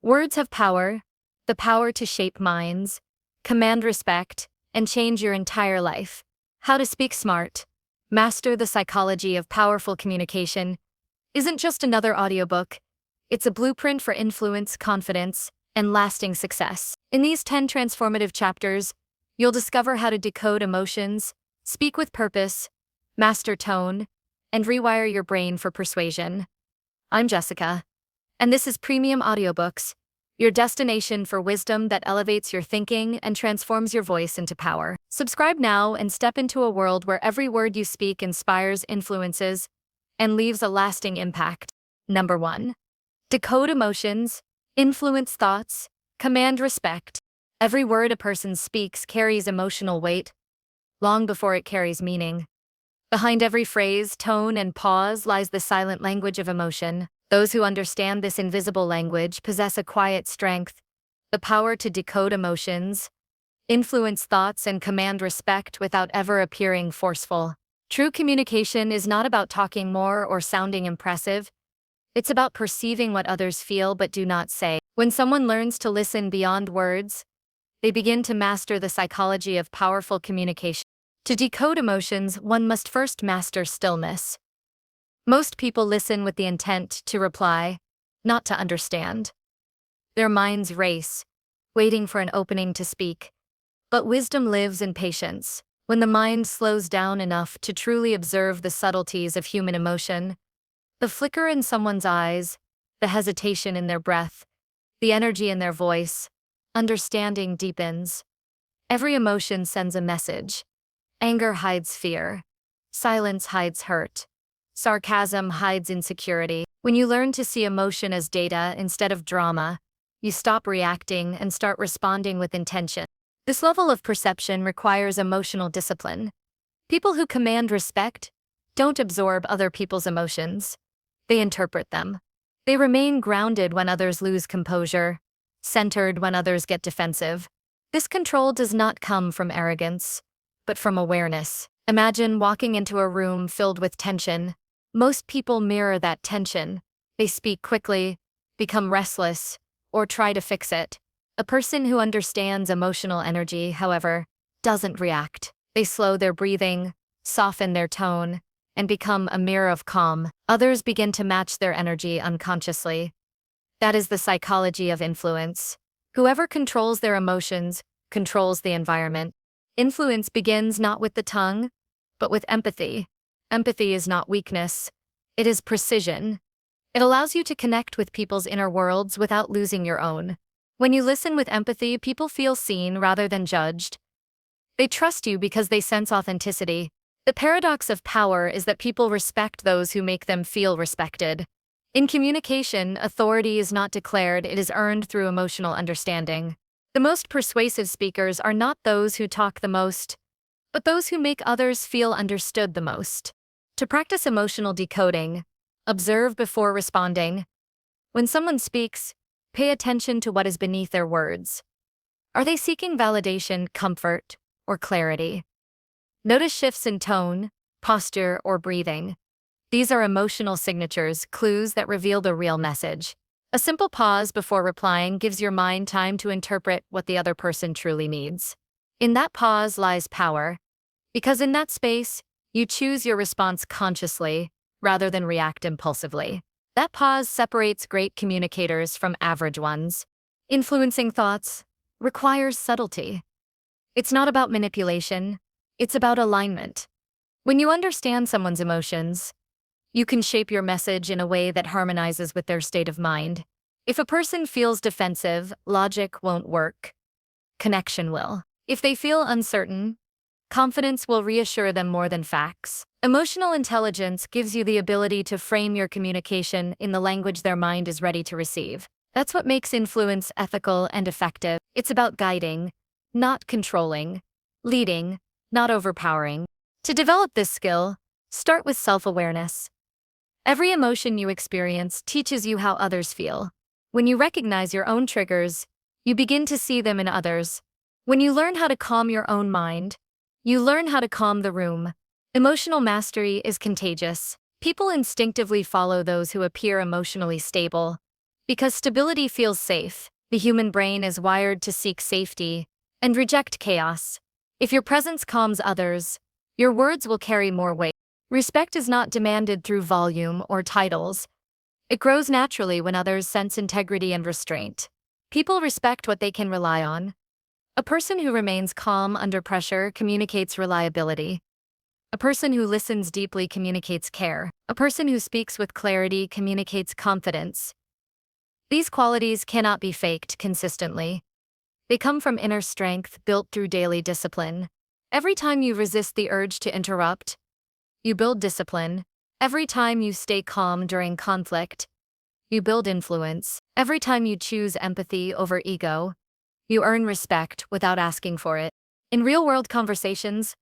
Words have power, the power to shape minds, command respect, and change your entire life. How to speak smart, master the psychology of powerful communication, isn't just another audiobook. It's a blueprint for influence, confidence, and lasting success. In these 10 transformative chapters, you'll discover how to decode emotions, speak with purpose, master tone, and rewire your brain for persuasion. I'm Jessica, and this is Premium Audiobooks, your destination for wisdom that elevates your thinking and transforms your voice into power. Subscribe now and step into a world where every word you speak inspires, influences, and leaves a lasting impact. Number 1. Decode emotions, influence thoughts, command respect. Every word a person speaks carries emotional weight, long before it carries meaning. Behind every phrase, tone, and pause lies the silent language of emotion. Those who understand this invisible language possess a quiet strength, the power to decode emotions, influence thoughts, and command respect without ever appearing forceful. True communication is not about talking more or sounding impressive. It's about perceiving what others feel but do not say. When someone learns to listen beyond words, they begin to master the psychology of powerful communication. To decode emotions, one must first master stillness. Most people listen with the intent to reply, not to understand. Their minds race, waiting for an opening to speak. But wisdom lives in patience. When the mind slows down enough to truly observe the subtleties of human emotion, the flicker in someone's eyes, the hesitation in their breath, the energy in their voice, understanding deepens. Every emotion sends a message. Anger hides fear. Silence hides hurt. Sarcasm hides insecurity. When you learn to see emotion as data instead of drama, you stop reacting and start responding with intention. This level of perception requires emotional discipline. People who command respect don't absorb other people's emotions. They interpret them. They remain grounded when others lose composure, centered when others get defensive. This control does not come from arrogance, but from awareness. Imagine walking into a room filled with tension. Most people mirror that tension. They speak quickly, become restless, or try to fix it. A person who understands emotional energy, however, doesn't react. They slow their breathing, soften their tone, and become a mirror of calm. Others begin to match their energy unconsciously. That is the psychology of influence. Whoever controls their emotions controls the environment. Influence begins not with the tongue, but with empathy. Empathy is not weakness. It is precision. It allows you to connect with people's inner worlds without losing your own. When you listen with empathy, people feel seen rather than judged. They trust you because they sense authenticity. The paradox of power is that people respect those who make them feel respected. In communication, authority is not declared, it is earned through emotional understanding. The most persuasive speakers are not those who talk the most, but those who make others feel understood the most. To practice emotional decoding, observe before responding. When someone speaks, pay attention to what is beneath their words. Are they seeking validation, comfort, or clarity? Notice shifts in tone, posture, or breathing. These are emotional signatures, clues that reveal the real message. A simple pause before replying gives your mind time to interpret what the other person truly needs. In that pause lies power, because in that space, you choose your response consciously rather than react impulsively. That pause separates great communicators from average ones. Influencing thoughts requires subtlety. It's not about manipulation, it's about alignment. When you understand someone's emotions, you can shape your message in a way that harmonizes with their state of mind. If a person feels defensive, logic won't work. Connection will. If they feel uncertain, confidence will reassure them more than facts. Emotional intelligence gives you the ability to frame your communication in the language their mind is ready to receive. That's what makes influence ethical and effective. It's about guiding, not controlling, leading, not overpowering. To develop this skill, start with self-awareness. Every emotion you experience teaches you how others feel. When you recognize your own triggers, you begin to see them in others. When you learn how to calm your own mind, you learn how to calm the room. Emotional mastery is contagious. People instinctively follow those who appear emotionally stable, Because stability feels safe, the human brain is wired to seek safety and reject chaos. If your presence calms others, your words will carry more weight. Respect is not demanded through volume or titles. It grows naturally when others sense integrity and restraint. People respect what they can rely on. A person who remains calm under pressure communicates reliability. A person who listens deeply communicates care. A person who speaks with clarity communicates confidence. These qualities cannot be faked consistently. They come from inner strength built through daily discipline. Every time you resist the urge to interrupt, you build discipline. Every time you stay calm during conflict, you build influence. Every time you choose empathy over ego, you earn respect without asking for it. In real-world conversations,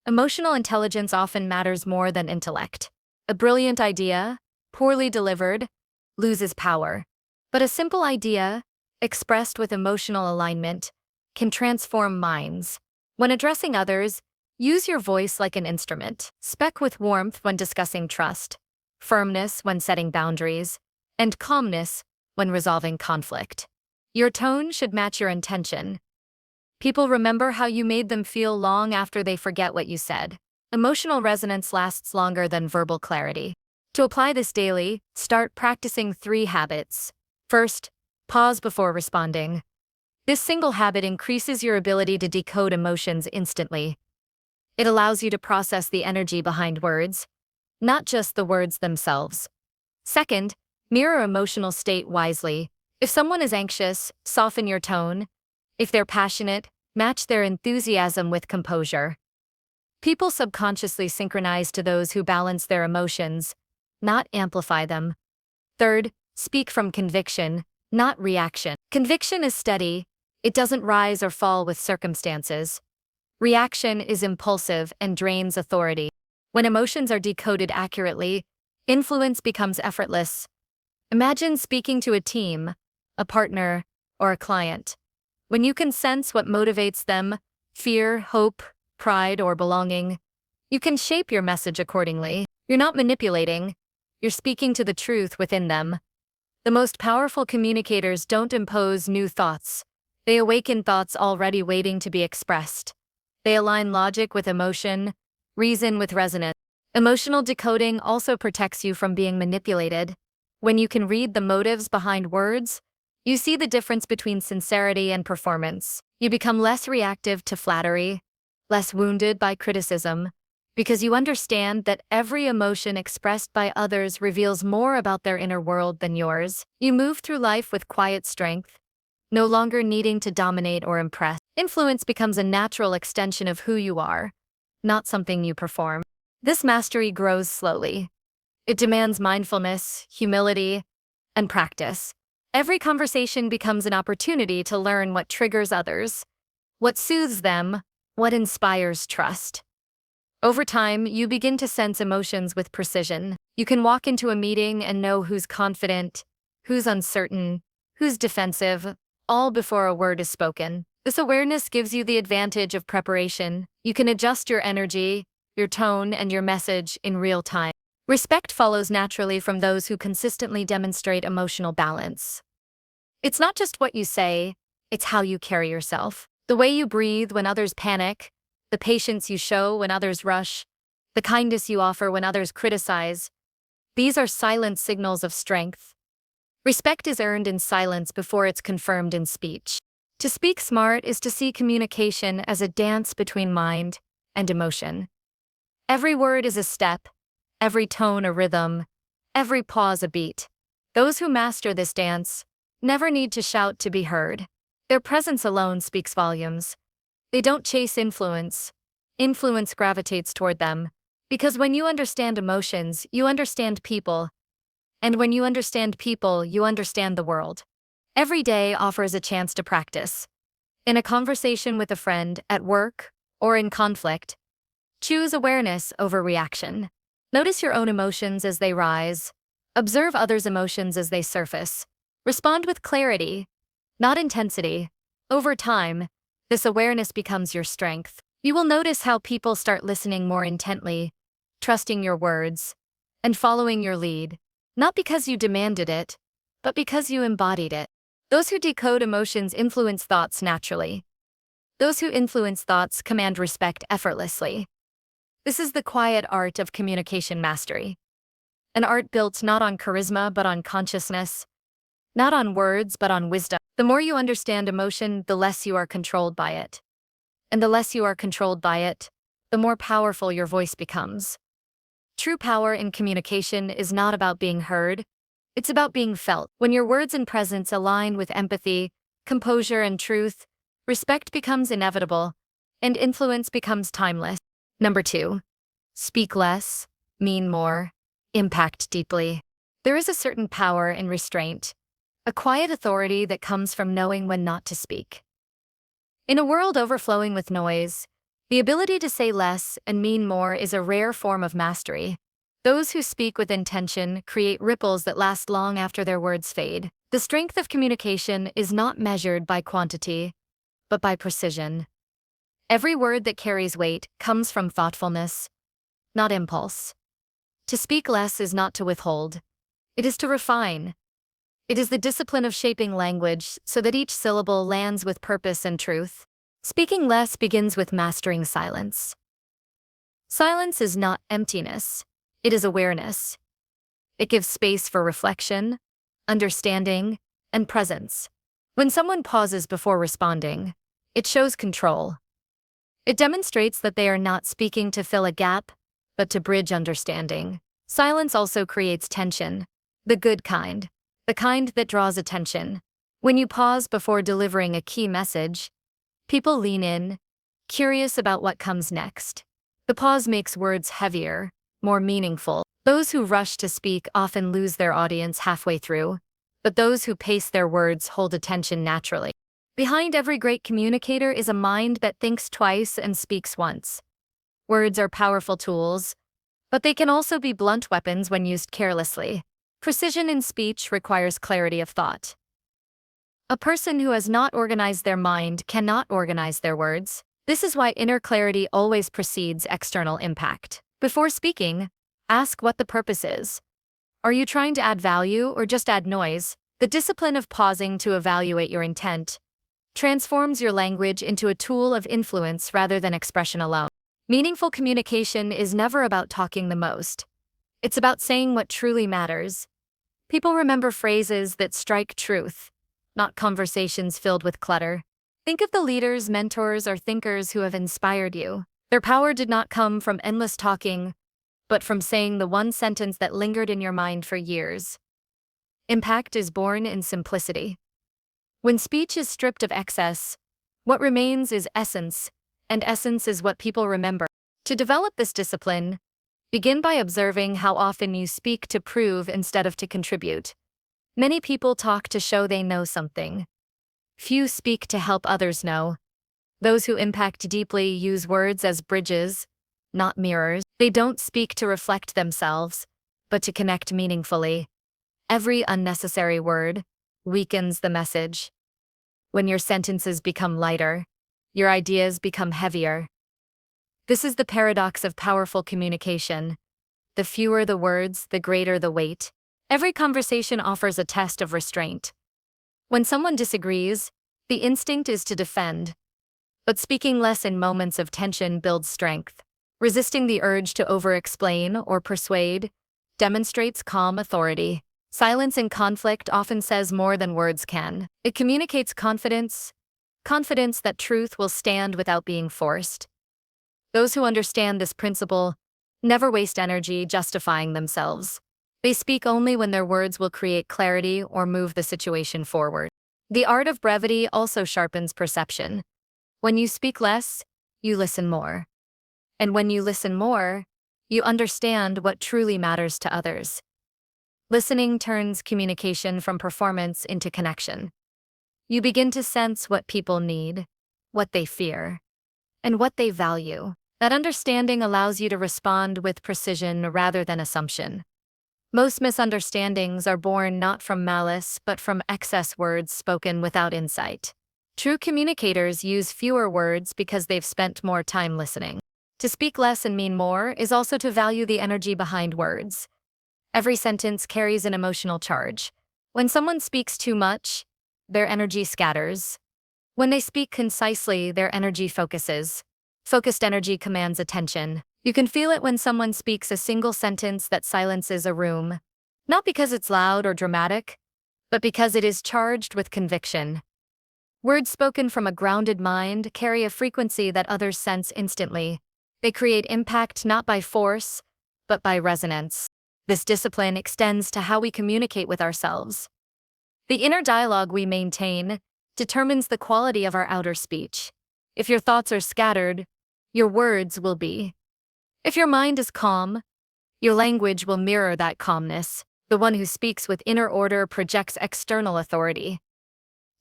emotional intelligence often matters more than intellect. A brilliant idea, poorly delivered, loses power. But a simple idea, expressed with emotional alignment, can transform minds. When addressing others, use your voice like an instrument. Speak with warmth when discussing trust, firmness when setting boundaries, and calmness when resolving conflict. Your tone should match your intention. People remember how you made them feel long after they forget what you said. Emotional resonance lasts longer than verbal clarity. To apply this daily, start practicing 3 habits. First, pause before responding. This single habit increases your ability to decode emotions instantly. It allows you to process the energy behind words, not just the words themselves. Second, mirror emotional state wisely. If someone is anxious, soften your tone. If they're passionate, match their enthusiasm with composure. People subconsciously synchronize to those who balance their emotions, not amplify them. Third, speak from conviction, not reaction. Conviction is steady. It doesn't rise or fall with circumstances. Reaction is impulsive and drains authority. When emotions are decoded accurately, influence becomes effortless. Imagine speaking to a team, a partner, or a client. When you can sense what motivates them, fear, hope, pride, or belonging, you can shape your message accordingly. You're not manipulating, you're speaking to the truth within them. The most powerful communicators don't impose new thoughts. They awaken thoughts already waiting to be expressed. They align logic with emotion, reason with resonance. Emotional decoding also protects you from being manipulated. When you can read the motives behind words, you see the difference between sincerity and performance. You become less reactive to flattery, less wounded by criticism, because you understand that every emotion expressed by others reveals more about their inner world than yours. You move through life with quiet strength, no longer needing to dominate or impress. Influence becomes a natural extension of who you are, not something you perform. This mastery grows slowly. It demands mindfulness, humility, and practice. Every conversation becomes an opportunity to learn what triggers others, what soothes them, what inspires trust. Over time, you begin to sense emotions with precision. You can walk into a meeting and know who's confident, who's uncertain, who's defensive, all before a word is spoken. This awareness gives you the advantage of preparation. You can adjust your energy, your tone, and your message in real time. Respect follows naturally from those who consistently demonstrate emotional balance. It's not just what you say, it's how you carry yourself. The way you breathe when others panic, the patience you show when others rush, the kindness you offer when others criticize. These are silent signals of strength. Respect is earned in silence before it's confirmed in speech. To speak smart is to see communication as a dance between mind and emotion. Every word is a step, every tone a rhythm, every pause a beat. Those who master this dance never need to shout to be heard. Their presence alone speaks volumes. They don't chase influence. Influence gravitates toward them. Because when you understand emotions, you understand people. And when you understand people, you understand the world. Every day offers a chance to practice. In a conversation with a friend, at work, or in conflict, choose awareness over reaction. Notice your own emotions as they rise. Observe others' emotions as they surface. Respond with clarity, not intensity. Over time, this awareness becomes your strength. You will notice how people start listening more intently, trusting your words, and following your lead. Not because you demanded it, but because you embodied it. Those who decode emotions influence thoughts naturally. Those who influence thoughts command respect effortlessly. This is the quiet art of communication mastery. An art built not on charisma but on consciousness, not on words but on wisdom. The more you understand emotion, the less you are controlled by it. And the less you are controlled by it, the more powerful your voice becomes. True power in communication is not about being heard, it's about being felt. When your words and presence align with empathy, composure, and truth, respect becomes inevitable, and influence becomes timeless. Number 2. Speak less, mean more, impact deeply. There is a certain power in restraint, a quiet authority that comes from knowing when not to speak. In a world overflowing with noise, the ability to say less and mean more is a rare form of mastery. Those who speak with intention create ripples that last long after their words fade. The strength of communication is not measured by quantity, but by precision. Every word that carries weight comes from thoughtfulness, not impulse. To speak less is not to withhold. It is to refine. It is the discipline of shaping language so that each syllable lands with purpose and truth. Speaking less begins with mastering silence. Silence is not emptiness. It is awareness. It gives space for reflection, understanding, and presence. When someone pauses before responding, it shows control. It demonstrates that they are not speaking to fill a gap, but to bridge understanding. Silence also creates tension, the good kind, the kind that draws attention. When you pause before delivering a key message, people lean in, curious about what comes next. The pause makes words heavier, more meaningful. Those who rush to speak often lose their audience halfway through, but those who pace their words hold attention naturally. Behind every great communicator is a mind that thinks twice and speaks once. Words are powerful tools, but they can also be blunt weapons when used carelessly. Precision in speech requires clarity of thought. A person who has not organized their mind cannot organize their words. This is why inner clarity always precedes external impact. Before speaking, ask what the purpose is. Are you trying to add value or just add noise? The discipline of pausing to evaluate your intent transforms your language into a tool of influence rather than expression alone. Meaningful communication is never about talking the most. It's about saying what truly matters. People remember phrases that strike truth, not conversations filled with clutter. Think of the leaders, mentors, or thinkers who have inspired you. Their power did not come from endless talking, but from saying the one sentence that lingered in your mind for years. Impact is born in simplicity. When speech is stripped of excess, what remains is essence, and essence is what people remember. To develop this discipline, begin by observing how often you speak to prove instead of to contribute. Many people talk to show they know something. Few speak to help others know. Those who impact deeply use words as bridges, not mirrors. They don't speak to reflect themselves, but to connect meaningfully. Every unnecessary word weakens the message. When your sentences become lighter, your ideas become heavier. This is the paradox of powerful communication. The fewer the words, the greater the weight. Every conversation offers a test of restraint. When someone disagrees, the instinct is to defend. But speaking less in moments of tension builds strength. Resisting the urge to over-explain or persuade demonstrates calm authority. Silence in conflict often says more than words can. It communicates confidence that truth will stand without being forced. Those who understand this principle never waste energy justifying themselves. They speak only when their words will create clarity or move the situation forward. The art of brevity also sharpens perception. When you speak less, you listen more. And when you listen more, you understand what truly matters to others. Listening turns communication from performance into connection. You begin to sense what people need, what they fear, and what they value. That understanding allows you to respond with precision rather than assumption. Most misunderstandings are born not from malice but from excess words spoken without insight. True communicators use fewer words because they've spent more time listening. To speak less and mean more is also to value the energy behind words. Every sentence carries an emotional charge. When someone speaks too much, their energy scatters. When they speak concisely, their energy focuses. Focused energy commands attention. You can feel it when someone speaks a single sentence that silences a room, not because it's loud or dramatic, but because it is charged with conviction. Words spoken from a grounded mind carry a frequency that others sense instantly. They create impact not by force, but by resonance. This discipline extends to how we communicate with ourselves. The inner dialogue we maintain determines the quality of our outer speech. If your thoughts are scattered, your words will be. If your mind is calm, your language will mirror that calmness. The one who speaks with inner order projects external authority.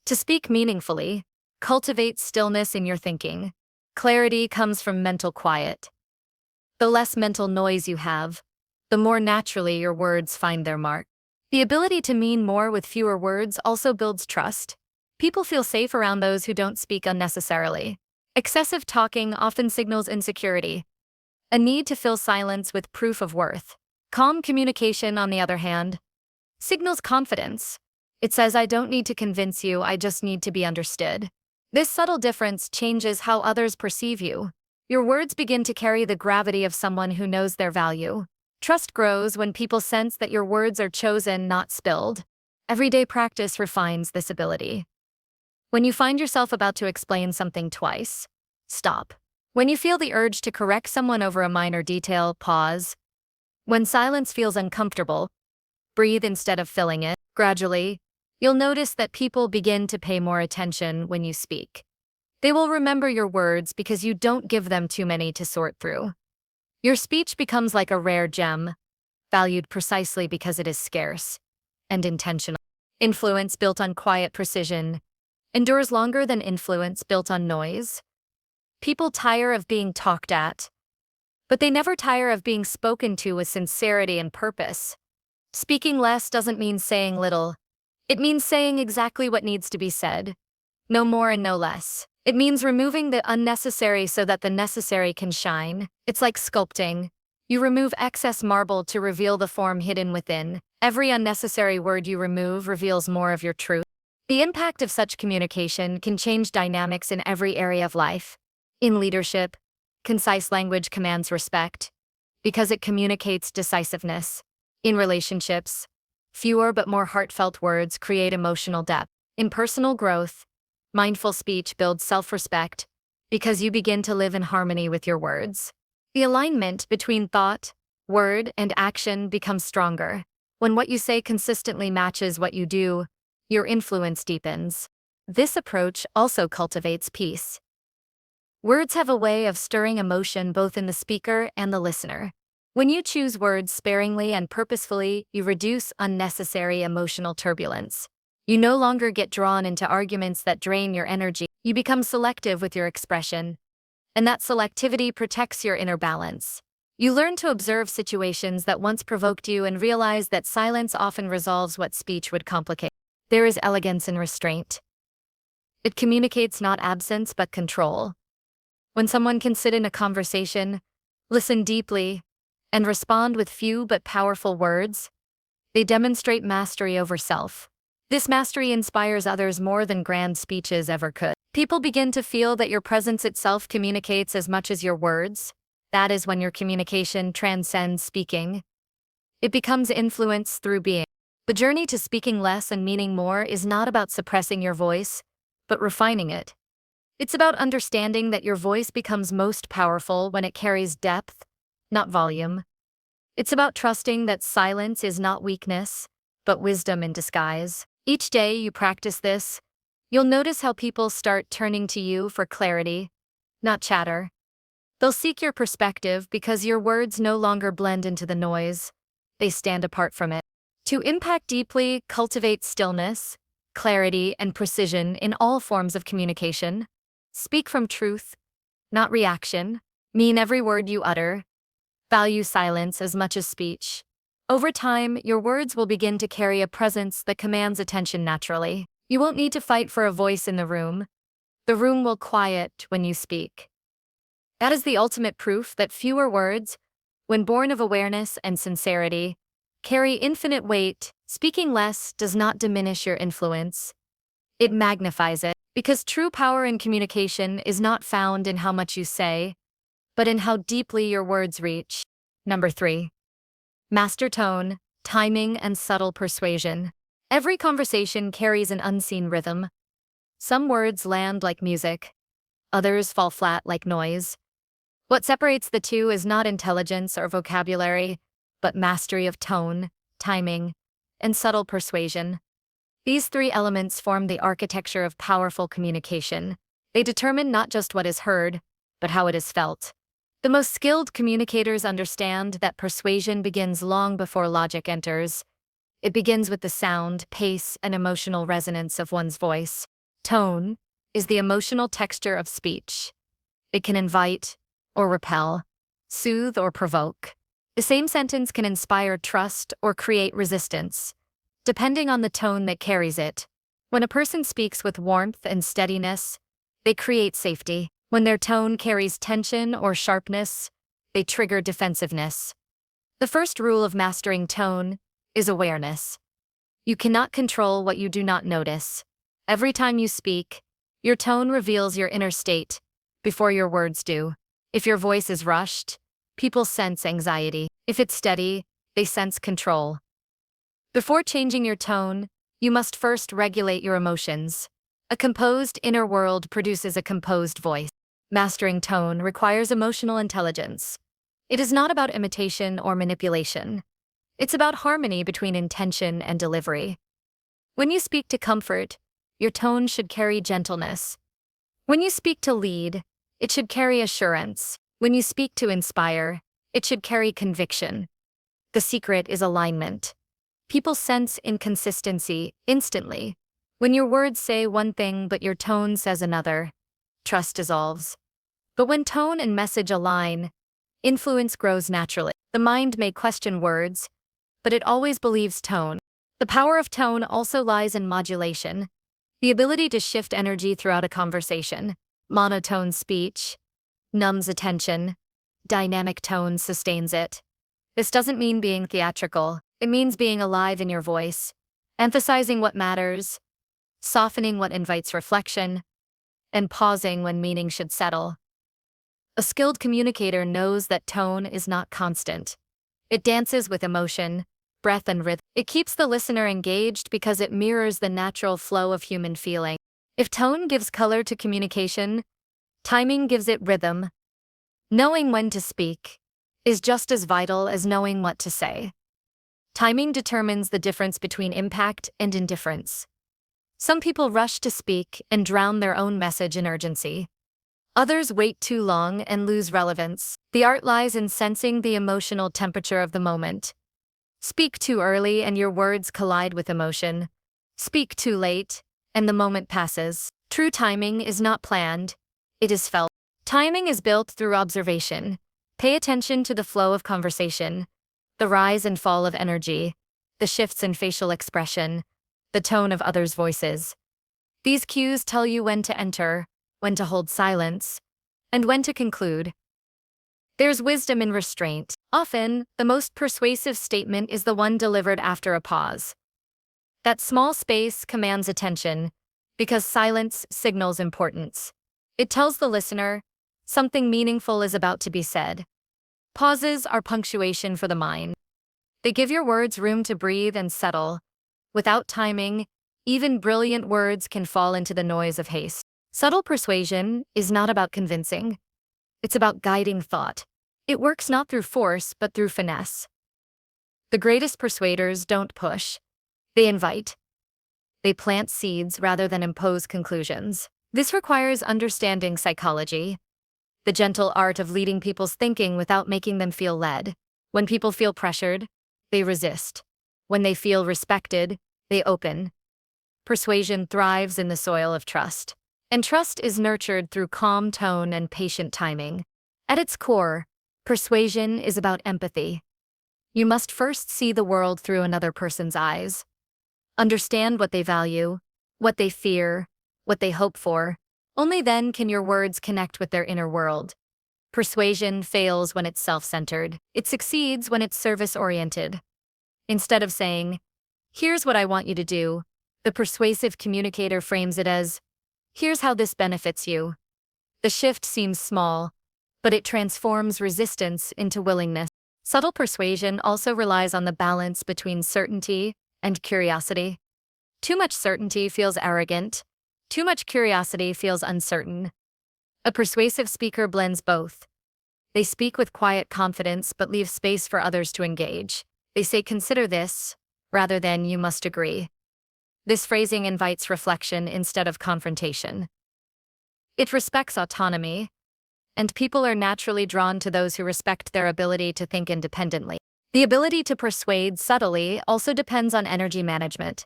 To speak meaningfully, cultivate stillness in your thinking. Clarity comes from mental quiet. The less mental noise you have, the more naturally your words find their mark. The ability to mean more with fewer words also builds trust. People feel safe around those who don't speak unnecessarily. Excessive talking often signals insecurity, a need to fill silence with proof of worth. Calm communication, on the other hand, signals confidence. It says, I don't need to convince you, I just need to be understood. This subtle difference changes how others perceive you. Your words begin to carry the gravity of someone who knows their value. Trust grows when people sense that your words are chosen, not spilled. Everyday practice refines this ability. When you find yourself about to explain something twice, stop. When you feel the urge to correct someone over a minor detail, pause. When silence feels uncomfortable, breathe instead of filling it. Gradually, you'll notice that people begin to pay more attention when you speak. They will remember your words because you don't give them too many to sort through. Your speech becomes like a rare gem, valued precisely because it is scarce and intentional. Influence built on quiet precision endures longer than influence built on noise. People tire of being talked at, but they never tire of being spoken to with sincerity and purpose. Speaking less doesn't mean saying little. It means saying exactly what needs to be said. No more and no less. It means removing the unnecessary so that the necessary can shine. It's like sculpting. You remove excess marble to reveal the form hidden within. Every unnecessary word you remove reveals more of your truth. The impact of such communication can change dynamics in every area of life. In leadership, concise language commands respect because it communicates decisiveness. In relationships, fewer but more heartfelt words create emotional depth. In personal growth, mindful speech builds self-respect because you begin to live in harmony with your words. The alignment between thought, word, and action becomes stronger. When what you say consistently matches what you do, your influence deepens. This approach also cultivates peace. Words have a way of stirring emotion both in the speaker and the listener. When you choose words sparingly and purposefully, you reduce unnecessary emotional turbulence. You no longer get drawn into arguments that drain your energy. You become selective with your expression, and that selectivity protects your inner balance. You learn to observe situations that once provoked you and realize that silence often resolves what speech would complicate. There is elegance in restraint. It communicates not absence but control. When someone can sit in a conversation, listen deeply, and respond with few but powerful words, they demonstrate mastery over self. This mastery inspires others more than grand speeches ever could. People begin to feel that your presence itself communicates as much as your words. That is when your communication transcends speaking. It becomes influence through being. The journey to speaking less and meaning more is not about suppressing your voice, but refining it. It's about understanding that your voice becomes most powerful when it carries depth, not volume. It's about trusting that silence is not weakness, but wisdom in disguise. Each day you practice this, you'll notice how people start turning to you for clarity, not chatter. They'll seek your perspective because your words no longer blend into the noise. They stand apart from it. To impact deeply, cultivate stillness, clarity, and precision in all forms of communication. Speak from truth, not reaction. Mean every word you utter. Value silence as much as speech. Over time, your words will begin to carry a presence that commands attention naturally. You won't need to fight for a voice in the room. The room will quiet when you speak. That is the ultimate proof that fewer words, when born of awareness and sincerity, carry infinite weight. Speaking less does not diminish your influence, it magnifies it. Because true power in communication is not found in how much you say, but in how deeply your words reach. Number 3. Master tone, timing, and subtle persuasion. Every conversation carries an unseen rhythm. Some words land like music, others fall flat like noise. What separates the two is not intelligence or vocabulary, but mastery of tone, timing, and subtle persuasion. These three elements form the architecture of powerful communication. They determine not just what is heard, but how it is felt. The most skilled communicators understand that persuasion begins long before logic enters. It begins with the sound, pace, and emotional resonance of one's voice. Tone is the emotional texture of speech. It can invite or repel, soothe or provoke. The same sentence can inspire trust or create resistance, depending on the tone that carries it. When a person speaks with warmth and steadiness, they create safety. When their tone carries tension or sharpness, they trigger defensiveness. The first rule of mastering tone is awareness. You cannot control what you do not notice. Every time you speak, your tone reveals your inner state before your words do. If your voice is rushed, people sense anxiety. If it's steady, they sense control. Before changing your tone, you must first regulate your emotions. A composed inner world produces a composed voice. Mastering tone requires emotional intelligence. It is not about imitation or manipulation. It's about harmony between intention and delivery. When you speak to comfort, your tone should carry gentleness. When you speak to lead, it should carry assurance. When you speak to inspire, it should carry conviction. The secret is alignment. People sense inconsistency instantly. When your words say one thing but your tone says another, trust dissolves. But when tone and message align, influence grows naturally. The mind may question words, but it always believes tone. The power of tone also lies in modulation, the ability to shift energy throughout a conversation. Monotone speech numbs attention, dynamic tone sustains it. This doesn't mean being theatrical, it means being alive in your voice, emphasizing what matters, softening what invites reflection, and pausing when meaning should settle. A skilled communicator knows that tone is not constant. It dances with emotion, breath, and rhythm. It keeps the listener engaged because it mirrors the natural flow of human feeling. If tone gives color to communication, timing gives it rhythm. Knowing when to speak is just as vital as knowing what to say. Timing determines the difference between impact and indifference. Some people rush to speak and drown their own message in urgency. Others wait too long and lose relevance. The art lies in sensing the emotional temperature of the moment. Speak too early and your words collide with emotion. Speak too late, and the moment passes. True timing is not planned, it is felt. Timing is built through observation. Pay attention to the flow of conversation, the rise and fall of energy, the shifts in facial expression, the tone of others' voices. These cues tell you when to enter, when to hold silence, and when to conclude. There's wisdom in restraint. Often, the most persuasive statement is the one delivered after a pause. That small space commands attention, because silence signals importance. It tells the listener, something meaningful is about to be said. Pauses are punctuation for the mind. They give your words room to breathe and settle. Without timing, even brilliant words can fall into the noise of haste. Subtle persuasion is not about convincing. It's about guiding thought. It works not through force, but through finesse. The greatest persuaders don't push. They invite. They plant seeds rather than impose conclusions. This requires understanding psychology, the gentle art of leading people's thinking without making them feel led. When people feel pressured, they resist. When they feel respected, they open. Persuasion thrives in the soil of trust. And trust is nurtured through calm tone and patient timing. At its core, persuasion is about empathy. You must first see the world through another person's eyes. Understand what they value, what they fear, what they hope for. Only then can your words connect with their inner world. Persuasion fails when it's self-centered. It succeeds when it's service-oriented. Instead of saying, Here's what I want you to do. The persuasive communicator frames it as, here's how this benefits you. The shift seems small, but it transforms resistance into willingness. Subtle persuasion also relies on the balance between certainty and curiosity. Too much certainty feels arrogant. Too much curiosity feels uncertain. A persuasive speaker blends both. They speak with quiet confidence but leave space for others to engage. They say, consider this, rather than you must agree. This phrasing invites reflection instead of confrontation. It respects autonomy, and people are naturally drawn to those who respect their ability to think independently. The ability to persuade subtly also depends on energy management.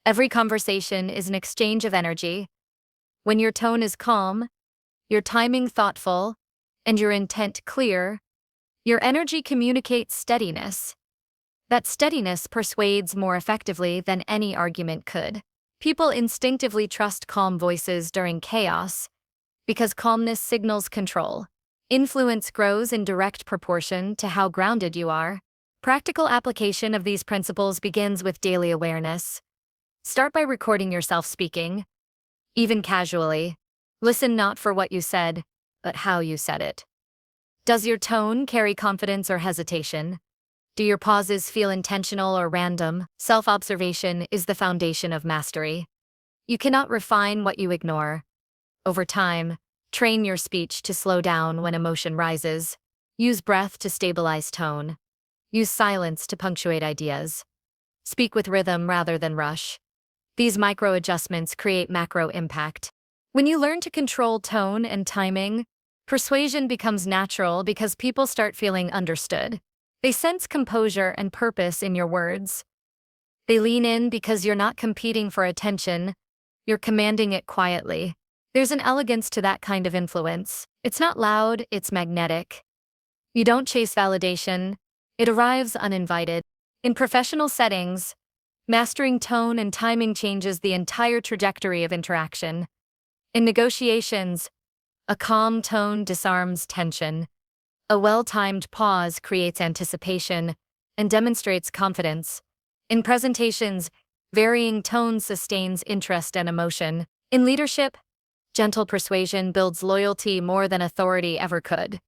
Every conversation is an exchange of energy. When your tone is calm, your timing thoughtful, and your intent clear, your energy communicates steadiness. That steadiness persuades more effectively than any argument could. People instinctively trust calm voices during chaos because calmness signals control. Influence grows in direct proportion to how grounded you are. Practical application of these principles begins with daily awareness. Start by recording yourself speaking, even casually. Listen not for what you said, but how you said it. Does your tone carry confidence or hesitation? Do your pauses feel intentional or random? Self-observation is the foundation of mastery. You cannot refine what you ignore. Over time, train your speech to slow down when emotion rises. Use breath to stabilize tone. Use silence to punctuate ideas. Speak with rhythm rather than rush. These micro adjustments create macro impact. When you learn to control tone and timing, persuasion becomes natural because people start feeling understood. They sense composure and purpose in your words. They lean in because you're not competing for attention, you're commanding it quietly. There's an elegance to that kind of influence. It's not loud, it's magnetic. You don't chase validation, it arrives uninvited. In professional settings, mastering tone and timing changes the entire trajectory of interaction. In negotiations, a calm tone disarms tension. A well-timed pause creates anticipation and demonstrates confidence. In presentations, varying tone sustains interest and emotion. In leadership, gentle persuasion builds loyalty more than authority ever could.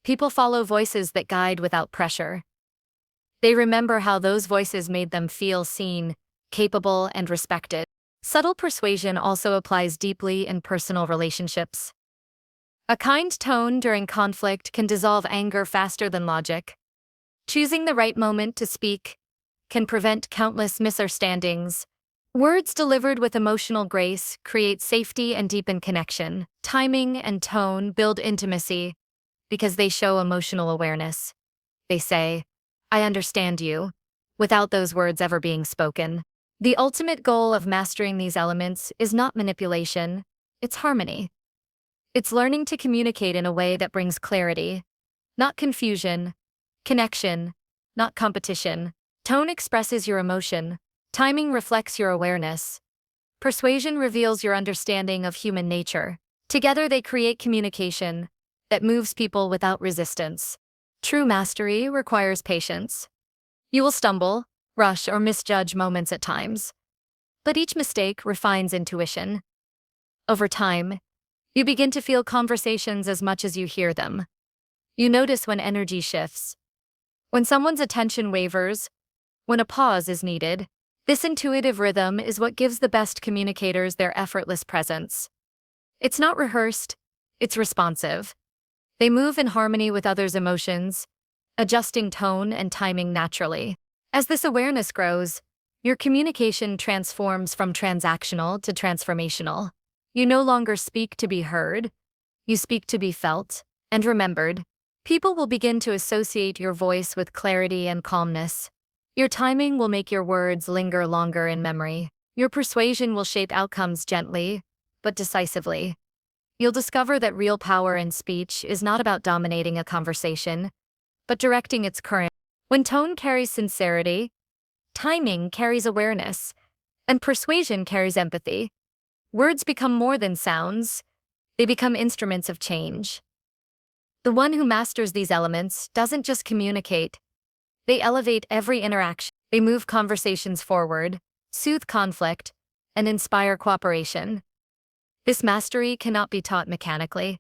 People follow voices that guide without pressure. They remember how those voices made them feel seen, capable, and respected. Subtle persuasion also applies deeply in personal relationships. A kind tone during conflict can dissolve anger faster than logic. Choosing the right moment to speak can prevent countless misunderstandings. Words delivered with emotional grace create safety and deepen connection. Timing and tone build intimacy because they show emotional awareness. They say, I understand you, without those words ever being spoken. The ultimate goal of mastering these elements is not manipulation, it's harmony. It's learning to communicate in a way that brings clarity, not confusion, connection, not competition. Tone expresses your emotion, timing reflects your awareness. Persuasion reveals your understanding of human nature. Together they create communication that moves people without resistance. True mastery requires patience. You will stumble, rush, or misjudge moments at times. But each mistake refines intuition. Over time, you begin to feel conversations as much as you hear them. You notice when energy shifts, when someone's attention wavers, when a pause is needed. This intuitive rhythm is what gives the best communicators their effortless presence. It's not rehearsed, it's responsive. They move in harmony with others' emotions, adjusting tone and timing naturally. As this awareness grows, your communication transforms from transactional to transformational. You no longer speak to be heard, you speak to be felt and remembered. People will begin to associate your voice with clarity and calmness. Your timing will make your words linger longer in memory. Your persuasion will shape outcomes gently, but decisively. You'll discover that real power in speech is not about dominating a conversation, but directing its current. When tone carries sincerity, timing carries awareness, and persuasion carries empathy. Words become more than sounds, they become instruments of change. The one who masters these elements doesn't just communicate, they elevate every interaction. They move conversations forward, soothe conflict, and inspire cooperation. This mastery cannot be taught mechanically.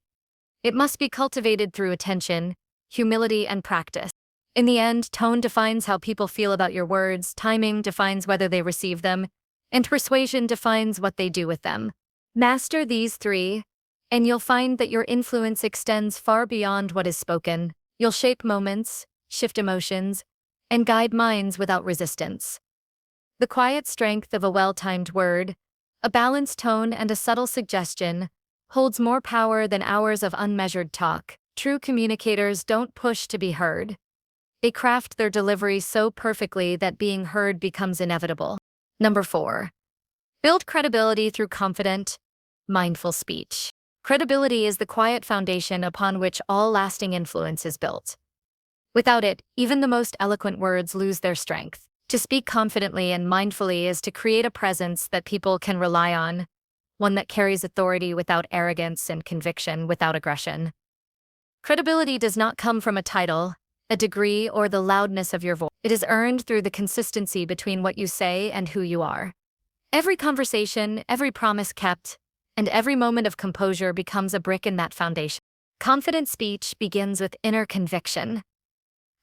It must be cultivated through attention, humility, and practice. In the end, tone defines how people feel about your words, timing defines whether they receive them, and persuasion defines what they do with them. Master these three, and you'll find that your influence extends far beyond what is spoken. You'll shape moments, shift emotions, and guide minds without resistance. The quiet strength of a well-timed word, a balanced tone, and a subtle suggestion holds more power than hours of unmeasured talk. True communicators don't push to be heard. They craft their delivery so perfectly that being heard becomes inevitable. Number 4. Build credibility through confident, mindful speech. Credibility is the quiet foundation upon which all lasting influence is built. Without it, even the most eloquent words lose their strength. To speak confidently and mindfully is to create a presence that people can rely on, one that carries authority without arrogance and conviction without aggression. Credibility does not come from a title, a degree, or the loudness of your voice. It is earned through the consistency between what you say and who you are. Every conversation, every promise kept, and every moment of composure becomes a brick in that foundation. Confident speech begins with inner conviction.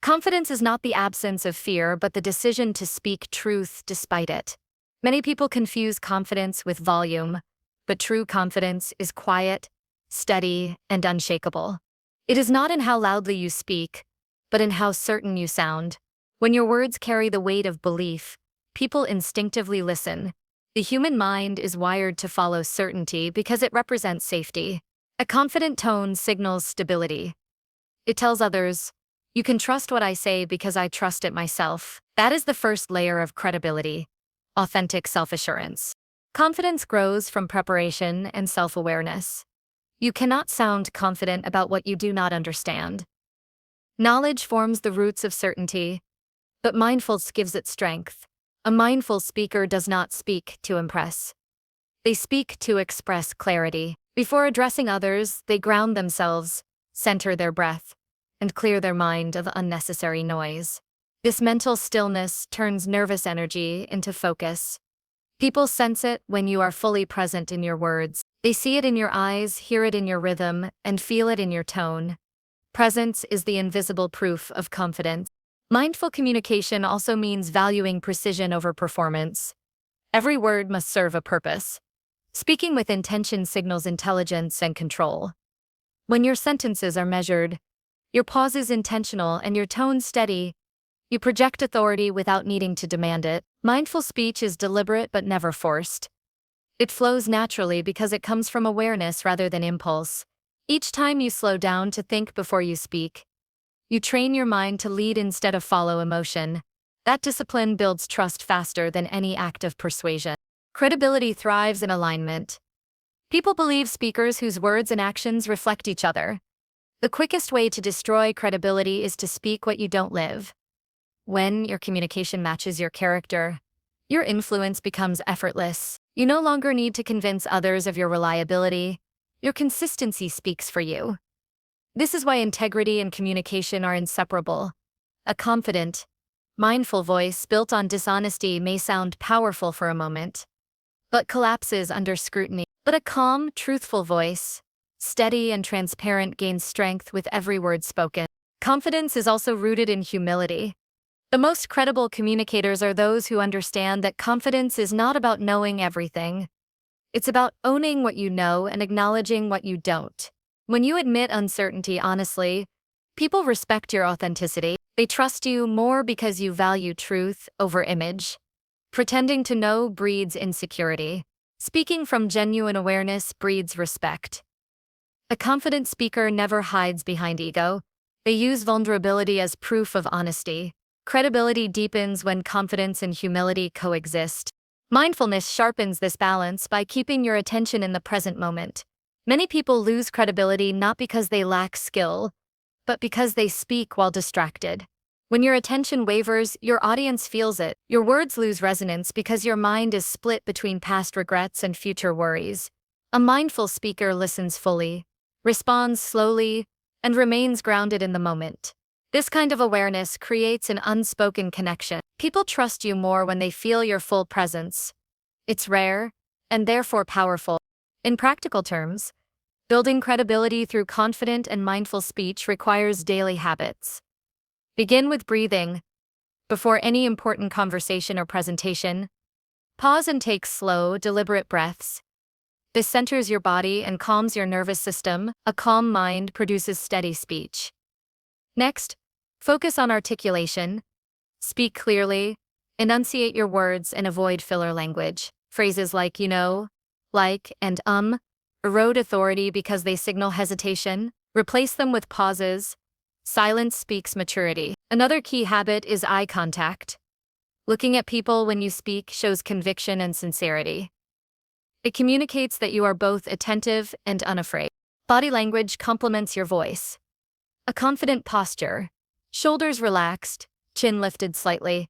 Confidence is not the absence of fear, but the decision to speak truth despite it. Many people confuse confidence with volume, but true confidence is quiet, steady, and unshakable. It is not in how loudly you speak, but in how certain you sound. When your words carry the weight of belief, people instinctively listen. The human mind is wired to follow certainty because it represents safety. A confident tone signals stability. It tells others, "You can trust what I say because I trust it myself." That is the first layer of credibility, authentic self-assurance. Confidence grows from preparation and self-awareness. You cannot sound confident about what you do not understand. Knowledge forms the roots of certainty, but mindfulness gives it strength. A mindful speaker does not speak to impress. They speak to express clarity. Before addressing others, they ground themselves, center their breath, and clear their mind of unnecessary noise. This mental stillness turns nervous energy into focus. People sense it when you are fully present in your words. They see it in your eyes, hear it in your rhythm, and feel it in your tone. Presence is the invisible proof of confidence. Mindful communication also means valuing precision over performance. Every word must serve a purpose. Speaking with intention signals intelligence and control. When your sentences are measured, your pauses intentional, and your tone steady, you project authority without needing to demand it. Mindful speech is deliberate but never forced. It flows naturally because it comes from awareness rather than impulse. Each time you slow down to think before you speak, you train your mind to lead instead of follow emotion. That discipline builds trust faster than any act of persuasion. Credibility thrives in alignment. People believe speakers whose words and actions reflect each other. The quickest way to destroy credibility is to speak what you don't live. When your communication matches your character, your influence becomes effortless. You no longer need to convince others of your reliability. Your consistency speaks for you. This is why integrity and communication are inseparable. A confident, mindful voice built on dishonesty may sound powerful for a moment, but collapses under scrutiny. But a calm, truthful voice, steady and transparent, gains strength with every word spoken. Confidence is also rooted in humility. The most credible communicators are those who understand that confidence is not about knowing everything. It's about owning what you know and acknowledging what you don't. When you admit uncertainty honestly, people respect your authenticity. They trust you more because you value truth over image. Pretending to know breeds insecurity. Speaking from genuine awareness breeds respect. A confident speaker never hides behind ego. They use vulnerability as proof of honesty. Credibility deepens when confidence and humility coexist. Mindfulness sharpens this balance by keeping your attention in the present moment. Many people lose credibility not because they lack skill, but because they speak while distracted. When your attention wavers, your audience feels it. Your words lose resonance because your mind is split between past regrets and future worries. A mindful speaker listens fully, responds slowly, and remains grounded in the moment. This kind of awareness creates an unspoken connection. People trust you more when they feel your full presence. It's rare, and therefore powerful. In practical terms, building credibility through confident and mindful speech requires daily habits. Begin with breathing. Before any important conversation or presentation, pause and take slow, deliberate breaths. This centers your body and calms your nervous system. A calm mind produces steady speech. Next, focus on articulation. Speak clearly, enunciate your words, and avoid filler language. Phrases like you know, like, and erode authority because they signal hesitation. Replace them with pauses. Silence speaks maturity. Another key habit is eye contact. Looking at people when you speak shows conviction and sincerity. It communicates that you are both attentive and unafraid. Body language complements your voice. A confident posture, shoulders relaxed, chin lifted slightly,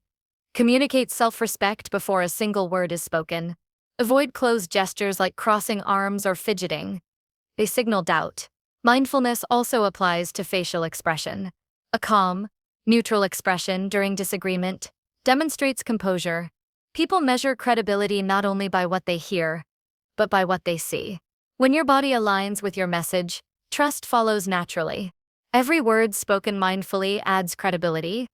communicates self-respect before a single word is spoken. Avoid closed gestures like crossing arms or fidgeting. They signal doubt. Mindfulness also applies to facial expression. A calm, neutral expression during disagreement demonstrates composure. People measure credibility not only by what they hear, but by what they see. When your body aligns with your message, trust follows naturally. Every word spoken mindfully adds credibility,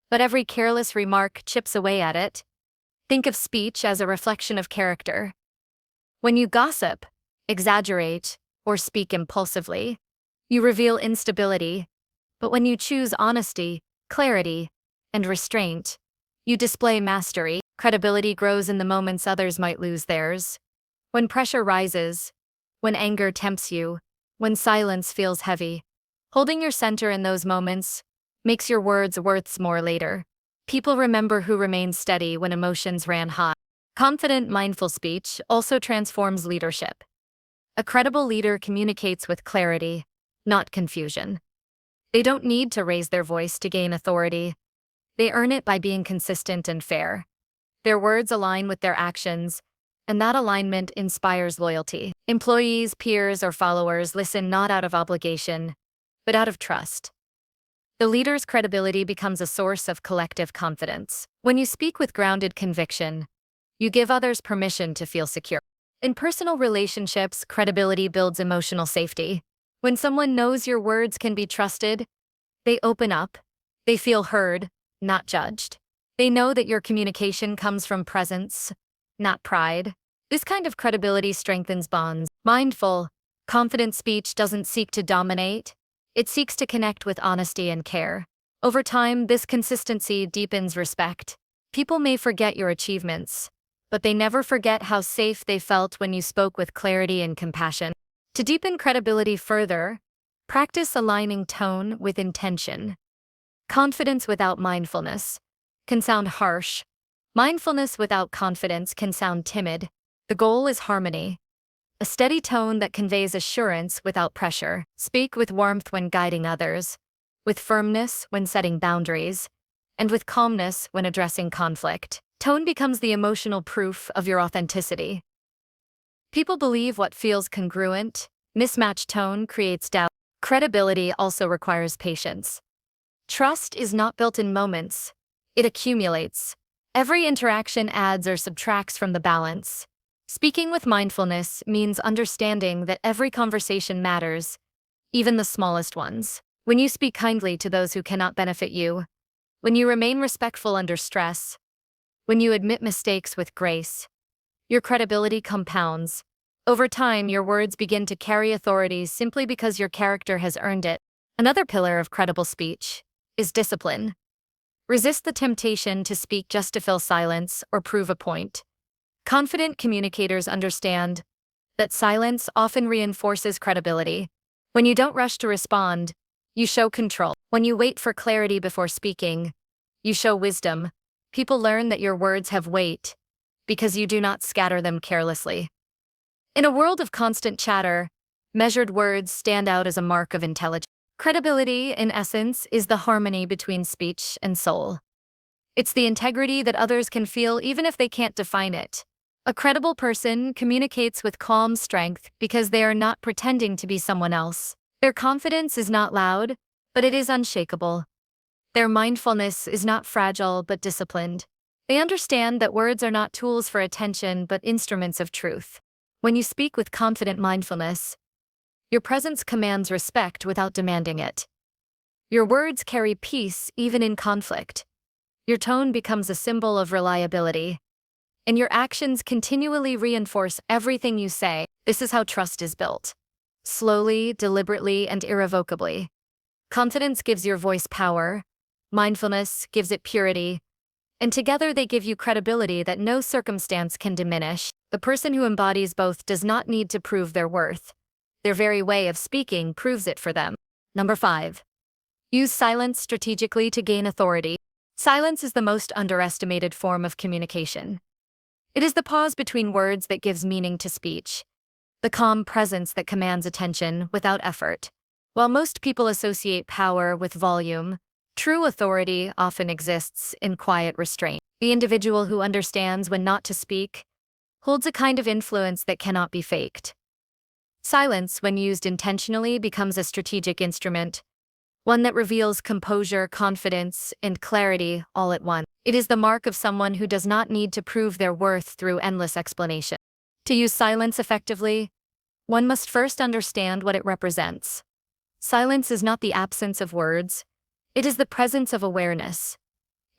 but every careless remark chips away at it. Think of speech as a reflection of character. When you gossip, exaggerate, or speak impulsively, you reveal instability. But when you choose honesty, clarity, and restraint, you display mastery. Credibility grows in the moments others might lose theirs. When pressure rises, when anger tempts you, when silence feels heavy, holding your center in those moments makes your words worth more later. People remember who remained steady when emotions ran high. Confident, mindful speech also transforms leadership. A credible leader communicates with clarity, not confusion. They don't need to raise their voice to gain authority. They earn it by being consistent and fair. Their words align with their actions, and that alignment inspires loyalty. Employees, peers, or followers listen not out of obligation, but out of trust. The leader's credibility becomes a source of collective confidence. When you speak with grounded conviction, you give others permission to feel secure. In personal relationships, credibility builds emotional safety. When someone knows your words can be trusted, they open up. They feel heard, not judged. They know that your communication comes from presence, not pride. This kind of credibility strengthens bonds. Mindful, confident speech doesn't seek to dominate. It seeks to connect with honesty and care. Over time, this consistency deepens respect. People may forget your achievements, but they never forget how safe they felt when you spoke with clarity and compassion. To deepen credibility further, practice aligning tone with intention. Confidence without mindfulness can sound harsh. Mindfulness without confidence can sound timid. The goal is harmony. A steady tone that conveys assurance without pressure. Speak with warmth when guiding others, with firmness when setting boundaries, and with calmness when addressing conflict. Tone becomes the emotional proof of your authenticity. People believe what feels congruent. Mismatched tone creates doubt. Credibility also requires patience. Trust is not built in moments. It accumulates. Every interaction adds or subtracts from the balance. Speaking with mindfulness means understanding that every conversation matters, even the smallest ones. When you speak kindly to those who cannot benefit you, when you remain respectful under stress, when you admit mistakes with grace, your credibility compounds. Over time, your words begin to carry authority simply because your character has earned it. Another pillar of credible speech is discipline. Resist the temptation to speak just to fill silence or prove a point. Confident communicators understand that silence often reinforces credibility. When you don't rush to respond, you show control. When you wait for clarity before speaking, you show wisdom. People learn that your words have weight because you do not scatter them carelessly. In a world of constant chatter, measured words stand out as a mark of intelligence. Credibility, in essence, is the harmony between speech and soul. It's the integrity that others can feel even if they can't define it. A credible person communicates with calm strength because they are not pretending to be someone else. Their confidence is not loud, but it is unshakable. Their mindfulness is not fragile but disciplined. They understand that words are not tools for attention but instruments of truth. When you speak with confident mindfulness, your presence commands respect without demanding it. Your words carry peace even in conflict. Your tone becomes a symbol of reliability, and your actions continually reinforce everything you say. This is how trust is built. Slowly, deliberately, and irrevocably. Confidence gives your voice power, mindfulness gives it purity, and together they give you credibility that no circumstance can diminish. The person who embodies both does not need to prove their worth. Their very way of speaking proves it for them. Number 5. Use silence strategically to gain authority. Silence is the most underestimated form of communication. It is the pause between words that gives meaning to speech, the calm presence that commands attention without effort. While most people associate power with volume, true authority often exists in quiet restraint. The individual who understands when not to speak holds a kind of influence that cannot be faked. Silence, when used intentionally, becomes a strategic instrument, one that reveals composure, confidence, and clarity all at once. It is the mark of someone who does not need to prove their worth through endless explanation. To use silence effectively, one must first understand what it represents. Silence is not the absence of words, it is the presence of awareness.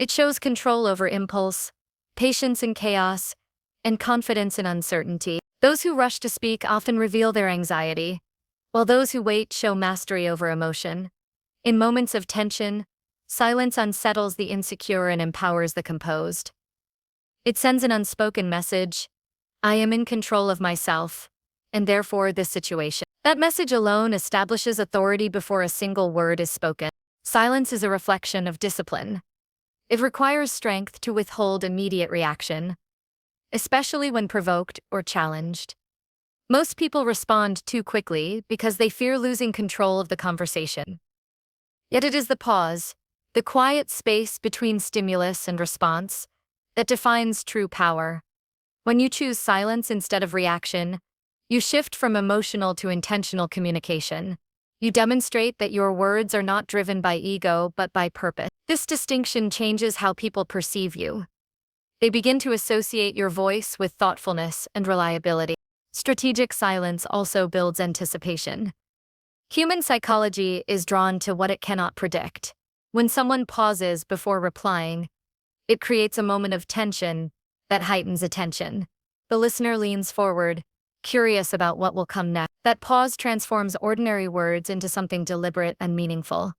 It shows control over impulse, patience in chaos, and confidence in uncertainty. Those who rush to speak often reveal their anxiety, while those who wait show mastery over emotion. In moments of tension, silence unsettles the insecure and empowers the composed. It sends an unspoken message: I am in control of myself, and therefore this situation. That message alone establishes authority before a single word is spoken. Silence is a reflection of discipline. It requires strength to withhold immediate reaction, especially when provoked or challenged. Most people respond too quickly because they fear losing control of the conversation. Yet it is the pause, the quiet space between stimulus and response, that defines true power. When you choose silence instead of reaction, you shift from emotional to intentional communication. You demonstrate that your words are not driven by ego but by purpose. This distinction changes how people perceive you. They begin to associate your voice with thoughtfulness and reliability. Strategic silence also builds anticipation. Human psychology is drawn to what it cannot predict. When someone pauses before replying, it creates a moment of tension that heightens attention. The listener leans forward, curious about what will come next. That pause transforms ordinary words into something deliberate and meaningful.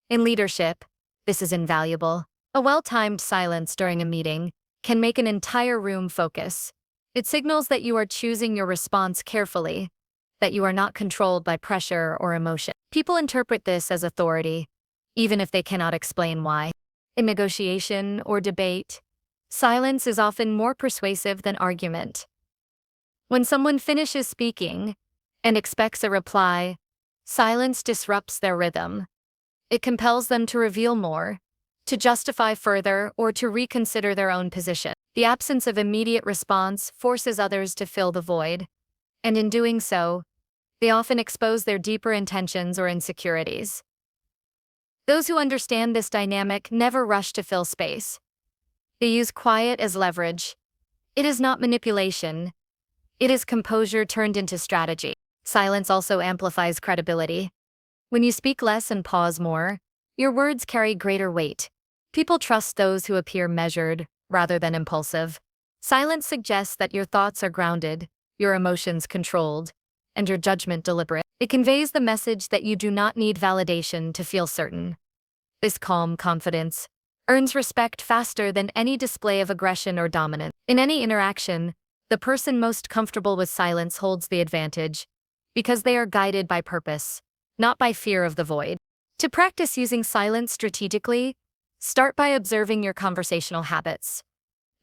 In leadership, this is invaluable. A well-timed silence during a meeting can make an entire room focus. It signals that you are choosing your response carefully, that you are not controlled by pressure or emotion. People interpret this as authority, even if they cannot explain why. In negotiation or debate, silence is often more persuasive than argument. When someone finishes speaking and expects a reply, silence disrupts their rhythm. It compels them to reveal more, to justify further, or to reconsider their own position. The absence of immediate response forces others to fill the void, and in doing so, they often expose their deeper intentions or insecurities. Those who understand this dynamic never rush to fill space. They use quiet as leverage. It is not manipulation. It is composure turned into strategy. Silence also amplifies credibility. When you speak less and pause more, your words carry greater weight. People trust those who appear measured rather than impulsive. Silence suggests that your thoughts are grounded, your emotions controlled, and your judgment deliberate. It conveys the message that you do not need validation to feel certain. This calm confidence earns respect faster than any display of aggression or dominance. In any interaction, the person most comfortable with silence holds the advantage, because they are guided by purpose, not by fear of the void. To practice using silence strategically, start by observing your conversational habits.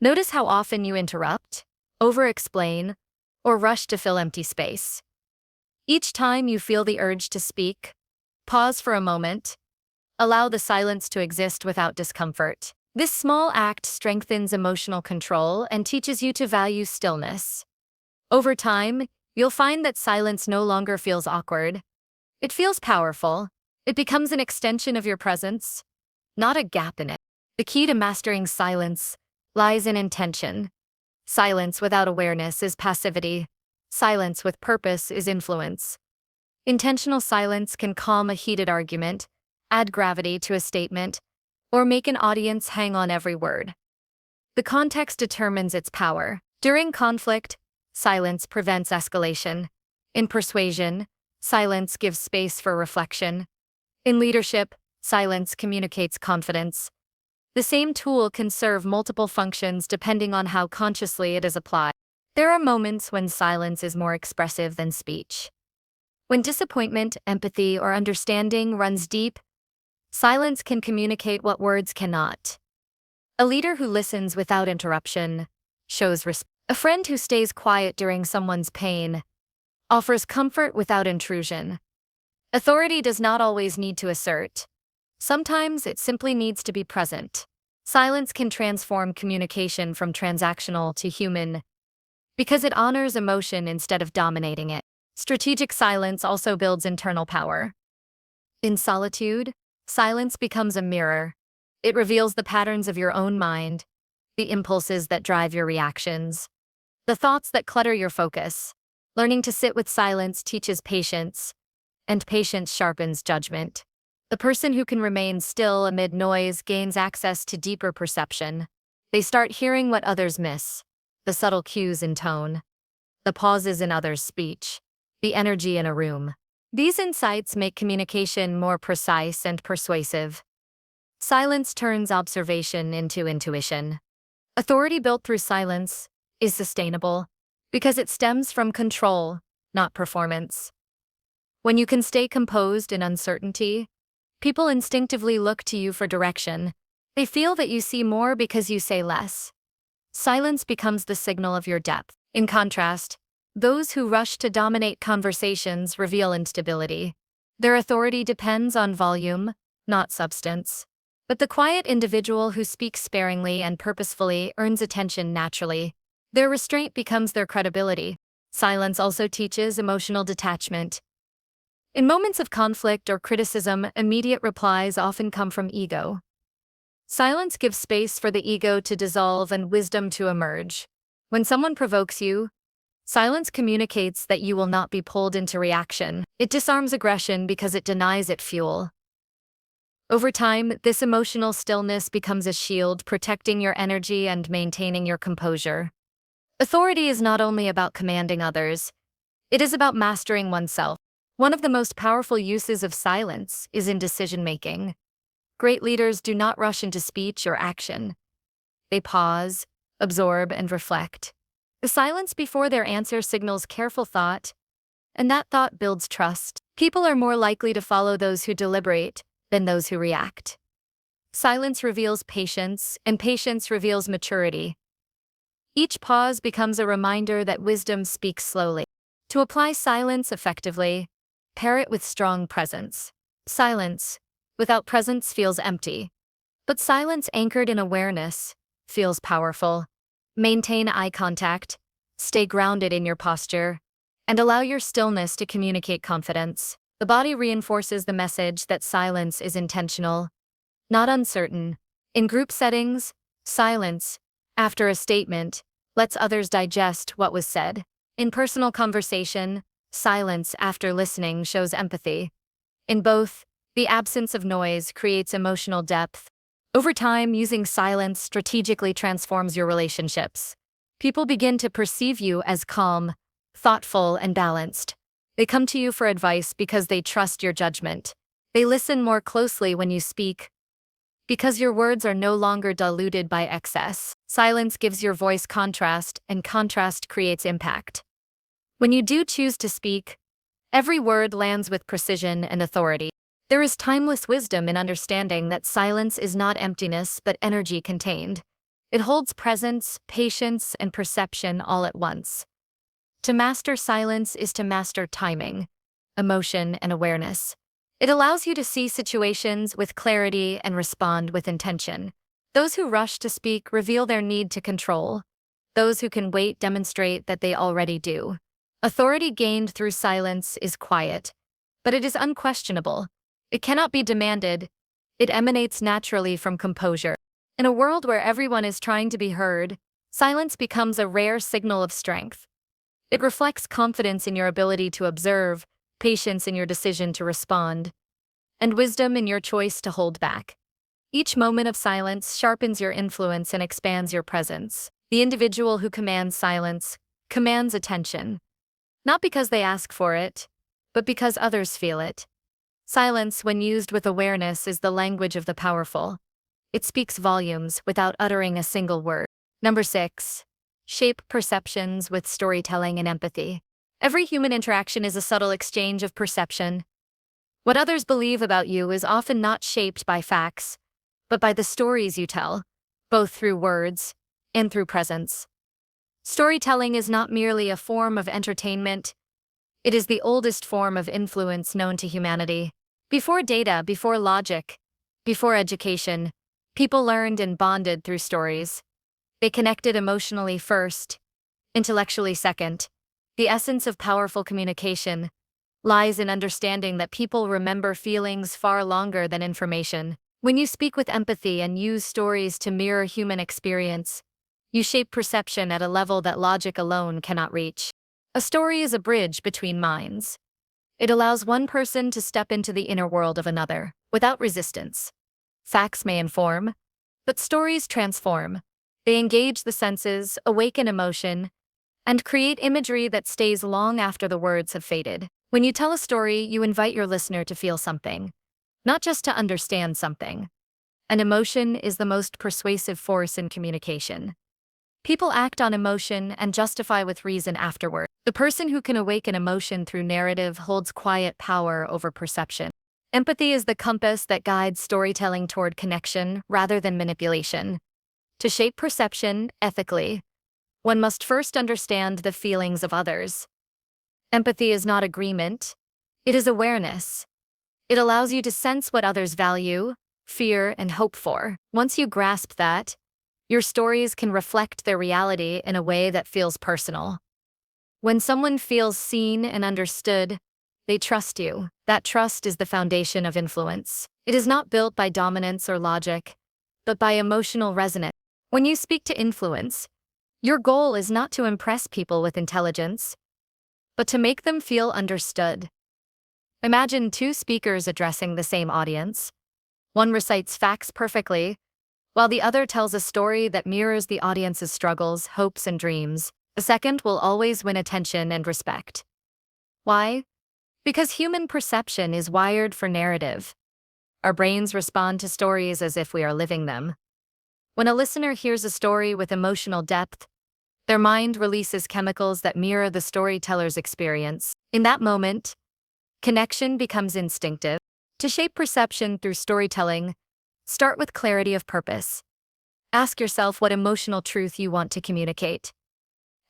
Notice how often you interrupt, over-explain, or rush to fill empty space. Each time you feel the urge to speak, pause for a moment. Allow the silence to exist without discomfort. This small act strengthens emotional control and teaches you to value stillness. Over time, you'll find that silence no longer feels awkward. It feels powerful. It becomes an extension of your presence, not a gap in it. The key to mastering silence lies in intention. Silence without awareness is passivity. Silence with purpose is influence. Intentional silence can calm a heated argument, add gravity to a statement, or make an audience hang on every word. The context determines its power. During conflict, silence prevents escalation. In persuasion, silence gives space for reflection. In leadership, silence communicates confidence. The same tool can serve multiple functions depending on how consciously it is applied. There are moments when silence is more expressive than speech. When disappointment, empathy, or understanding runs deep, silence can communicate what words cannot. A leader who listens without interruption shows respect. A friend who stays quiet during someone's pain offers comfort without intrusion. Authority does not always need to assert. Sometimes it simply needs to be present. Silence can transform communication from transactional to human because it honors emotion instead of dominating it. Strategic silence also builds internal power. In solitude, silence becomes a mirror. It reveals the patterns of your own mind, the impulses that drive your reactions, the thoughts that clutter your focus. Learning to sit with silence teaches patience, and patience sharpens judgment. The person who can remain still amid noise gains access to deeper perception. They start hearing what others miss, the subtle cues in tone, the pauses in others' speech, the energy in a room. These insights make communication more precise and persuasive. Silence turns observation into intuition. Authority built through silence is sustainable because it stems from control, not performance. When you can stay composed in uncertainty, people instinctively look to you for direction. They feel that you see more because you say less. Silence becomes the signal of your depth. In contrast, those who rush to dominate conversations reveal instability. Their authority depends on volume, not substance. But the quiet individual who speaks sparingly and purposefully earns attention naturally. Their restraint becomes their credibility. Silence also teaches emotional detachment. In moments of conflict or criticism, immediate replies often come from ego. Silence gives space for the ego to dissolve and wisdom to emerge. When someone provokes you, silence communicates that you will not be pulled into reaction. It disarms aggression because it denies it fuel. Over time, this emotional stillness becomes a shield, protecting your energy and maintaining your composure. Authority is not only about commanding others, it is about mastering oneself. One of the most powerful uses of silence is in decision-making. Great leaders do not rush into speech or action. They pause, absorb, and reflect. The silence before their answer signals careful thought, and that thought builds trust. People are more likely to follow those who deliberate than those who react. Silence reveals patience, and patience reveals maturity. Each pause becomes a reminder that wisdom speaks slowly. To apply silence effectively, pair it with strong presence. Silence without presence feels empty, but silence anchored in awareness feels powerful. Maintain eye contact, stay grounded in your posture, and allow your stillness to communicate confidence. The body reinforces the message that silence is intentional, not uncertain. In group settings, silence, after a statement, lets others digest what was said. In personal conversation, silence after listening shows empathy. In both, the absence of noise creates emotional depth. Over time, using silence strategically transforms your relationships. People begin to perceive you as calm, thoughtful, and balanced. They come to you for advice because they trust your judgment. They listen more closely when you speak because your words are no longer diluted by excess. Silence gives your voice contrast, and contrast creates impact. When you do choose to speak, every word lands with precision and authority. There is timeless wisdom in understanding that silence is not emptiness but energy contained. It holds presence, patience, and perception all at once. To master silence is to master timing, emotion, and awareness. It allows you to see situations with clarity and respond with intention. Those who rush to speak reveal their need to control. Those who can wait demonstrate that they already do. Authority gained through silence is quiet, but it is unquestionable. It cannot be demanded, It emanates naturally from composure. In a world where everyone is trying to be heard, silence becomes a rare signal of strength. It reflects confidence in your ability to observe, patience in your decision to respond, and wisdom in your choice to hold back. Each moment of silence sharpens your influence and expands your presence. The individual who commands silence commands attention, not because they ask for it, but because others feel it. Silence, when used with awareness, is the language of the powerful. It speaks volumes without uttering a single word. Number 6. Shape perceptions with storytelling and empathy. Every human interaction is a subtle exchange of perception. What others believe about you is often not shaped by facts, but by the stories you tell, both through words and through presence. Storytelling is not merely a form of entertainment, it is the oldest form of influence known to humanity. Before data, before logic, before education, people learned and bonded through stories. They connected emotionally first, intellectually second. The essence of powerful communication lies in understanding that people remember feelings far longer than information. When you speak with empathy and use stories to mirror human experience, you shape perception at a level that logic alone cannot reach. A story is a bridge between minds. It allows one person to step into the inner world of another, without resistance. Facts may inform, but stories transform. They engage the senses, awaken emotion, and create imagery that stays long after the words have faded. When you tell a story, you invite your listener to feel something, not just to understand something. And emotion is the most persuasive force in communication. People act on emotion and justify with reason afterward. The person who can awaken emotion through narrative holds quiet power over perception. Empathy is the compass that guides storytelling toward connection rather than manipulation. To shape perception ethically, one must first understand the feelings of others. Empathy is not agreement, it is awareness. It allows you to sense what others value, fear, and hope for. Once you grasp that, your stories can reflect their reality in a way that feels personal. When someone feels seen and understood, they trust you. That trust is the foundation of influence. It is not built by dominance or logic, but by emotional resonance. When you speak to influence, your goal is not to impress people with intelligence, but to make them feel understood. Imagine two speakers addressing the same audience. One recites facts perfectly, while the other tells a story that mirrors the audience's struggles, hopes, and dreams. The second will always win attention and respect. Why? Because human perception is wired for narrative. Our brains respond to stories as if we are living them. When a listener hears a story with emotional depth, their mind releases chemicals that mirror the storyteller's experience. In that moment, connection becomes instinctive. To shape perception through storytelling, start with clarity of purpose. Ask yourself what emotional truth you want to communicate.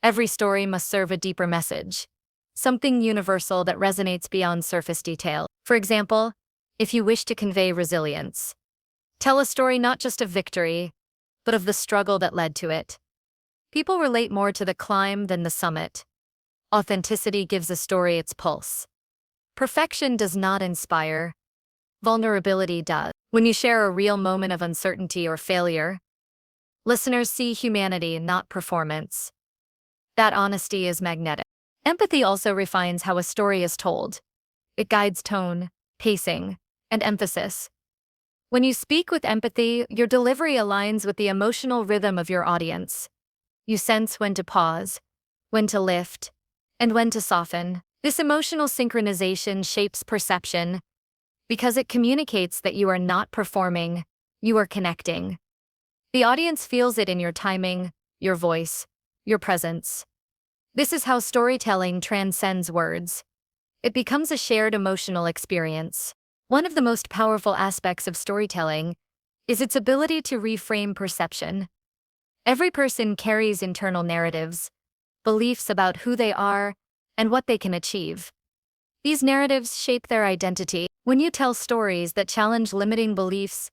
Every story must serve a deeper message, something universal that resonates beyond surface detail. For example, if you wish to convey resilience, tell a story not just of victory, but of the struggle that led to it. People relate more to the climb than the summit. Authenticity gives a story its pulse. Perfection does not inspire. Vulnerability does. When you share a real moment of uncertainty or failure, listeners see humanity, not performance. That honesty is magnetic. Empathy also refines how a story is told. It guides tone, pacing, and emphasis. When you speak with empathy, your delivery aligns with the emotional rhythm of your audience. You sense when to pause, when to lift, and when to soften. This emotional synchronization shapes perception because it communicates that you are not performing, you are connecting. The audience feels it in your timing, your voice, your presence. This is how storytelling transcends words. It becomes a shared emotional experience. One of the most powerful aspects of storytelling is its ability to reframe perception. Every person carries internal narratives, beliefs about who they are and what they can achieve. These narratives shape their identity. When you tell stories that challenge limiting beliefs,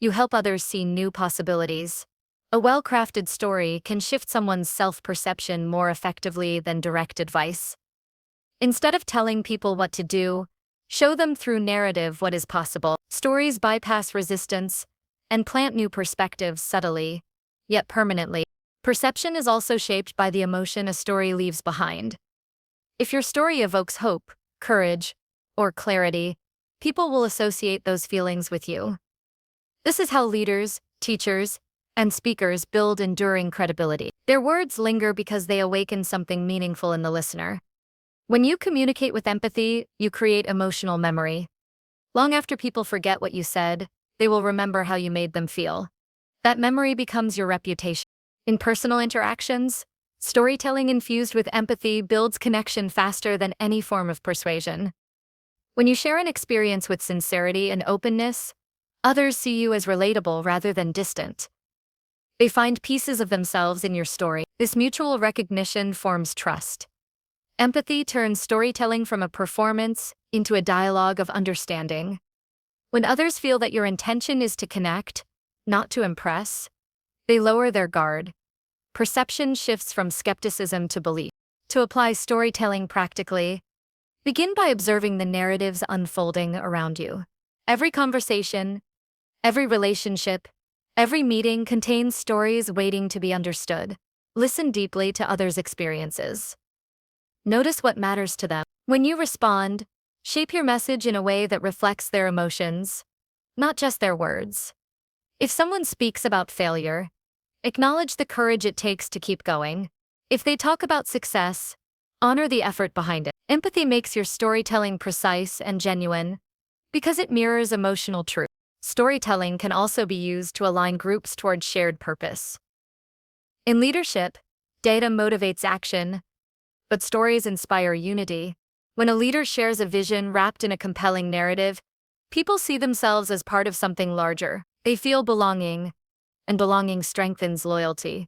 you help others see new possibilities. A well-crafted story can shift someone's self-perception more effectively than direct advice. Instead of telling people what to do, show them through narrative what is possible. Stories bypass resistance and plant new perspectives subtly, yet permanently. Perception is also shaped by the emotion a story leaves behind. If your story evokes hope, courage, or clarity, people will associate those feelings with you. This is how leaders, teachers, and speakers build enduring credibility. Their words linger because they awaken something meaningful in the listener. When you communicate with empathy, you create emotional memory. Long after people forget what you said, they will remember how you made them feel. That memory becomes your reputation. In personal interactions, storytelling infused with empathy builds connection faster than any form of persuasion. When you share an experience with sincerity and openness, others see you as relatable rather than distant. They find pieces of themselves in your story. This mutual recognition forms trust. Empathy turns storytelling from a performance into a dialogue of understanding. When others feel that your intention is to connect, not to impress, they lower their guard. Perception shifts from skepticism to belief. To apply storytelling practically, begin by observing the narratives unfolding around you. Every conversation, every relationship, every meeting contains stories waiting to be understood. Listen deeply to others' experiences. Notice what matters to them. When you respond, shape your message in a way that reflects their emotions, not just their words. If someone speaks about failure, acknowledge the courage it takes to keep going. If they talk about success, honor the effort behind it. Empathy makes your storytelling precise and genuine because it mirrors emotional truth. Storytelling can also be used to align groups toward shared purpose. In leadership, data motivates action, but stories inspire unity. When a leader shares a vision wrapped in a compelling narrative, people see themselves as part of something larger. They feel belonging, and belonging strengthens loyalty.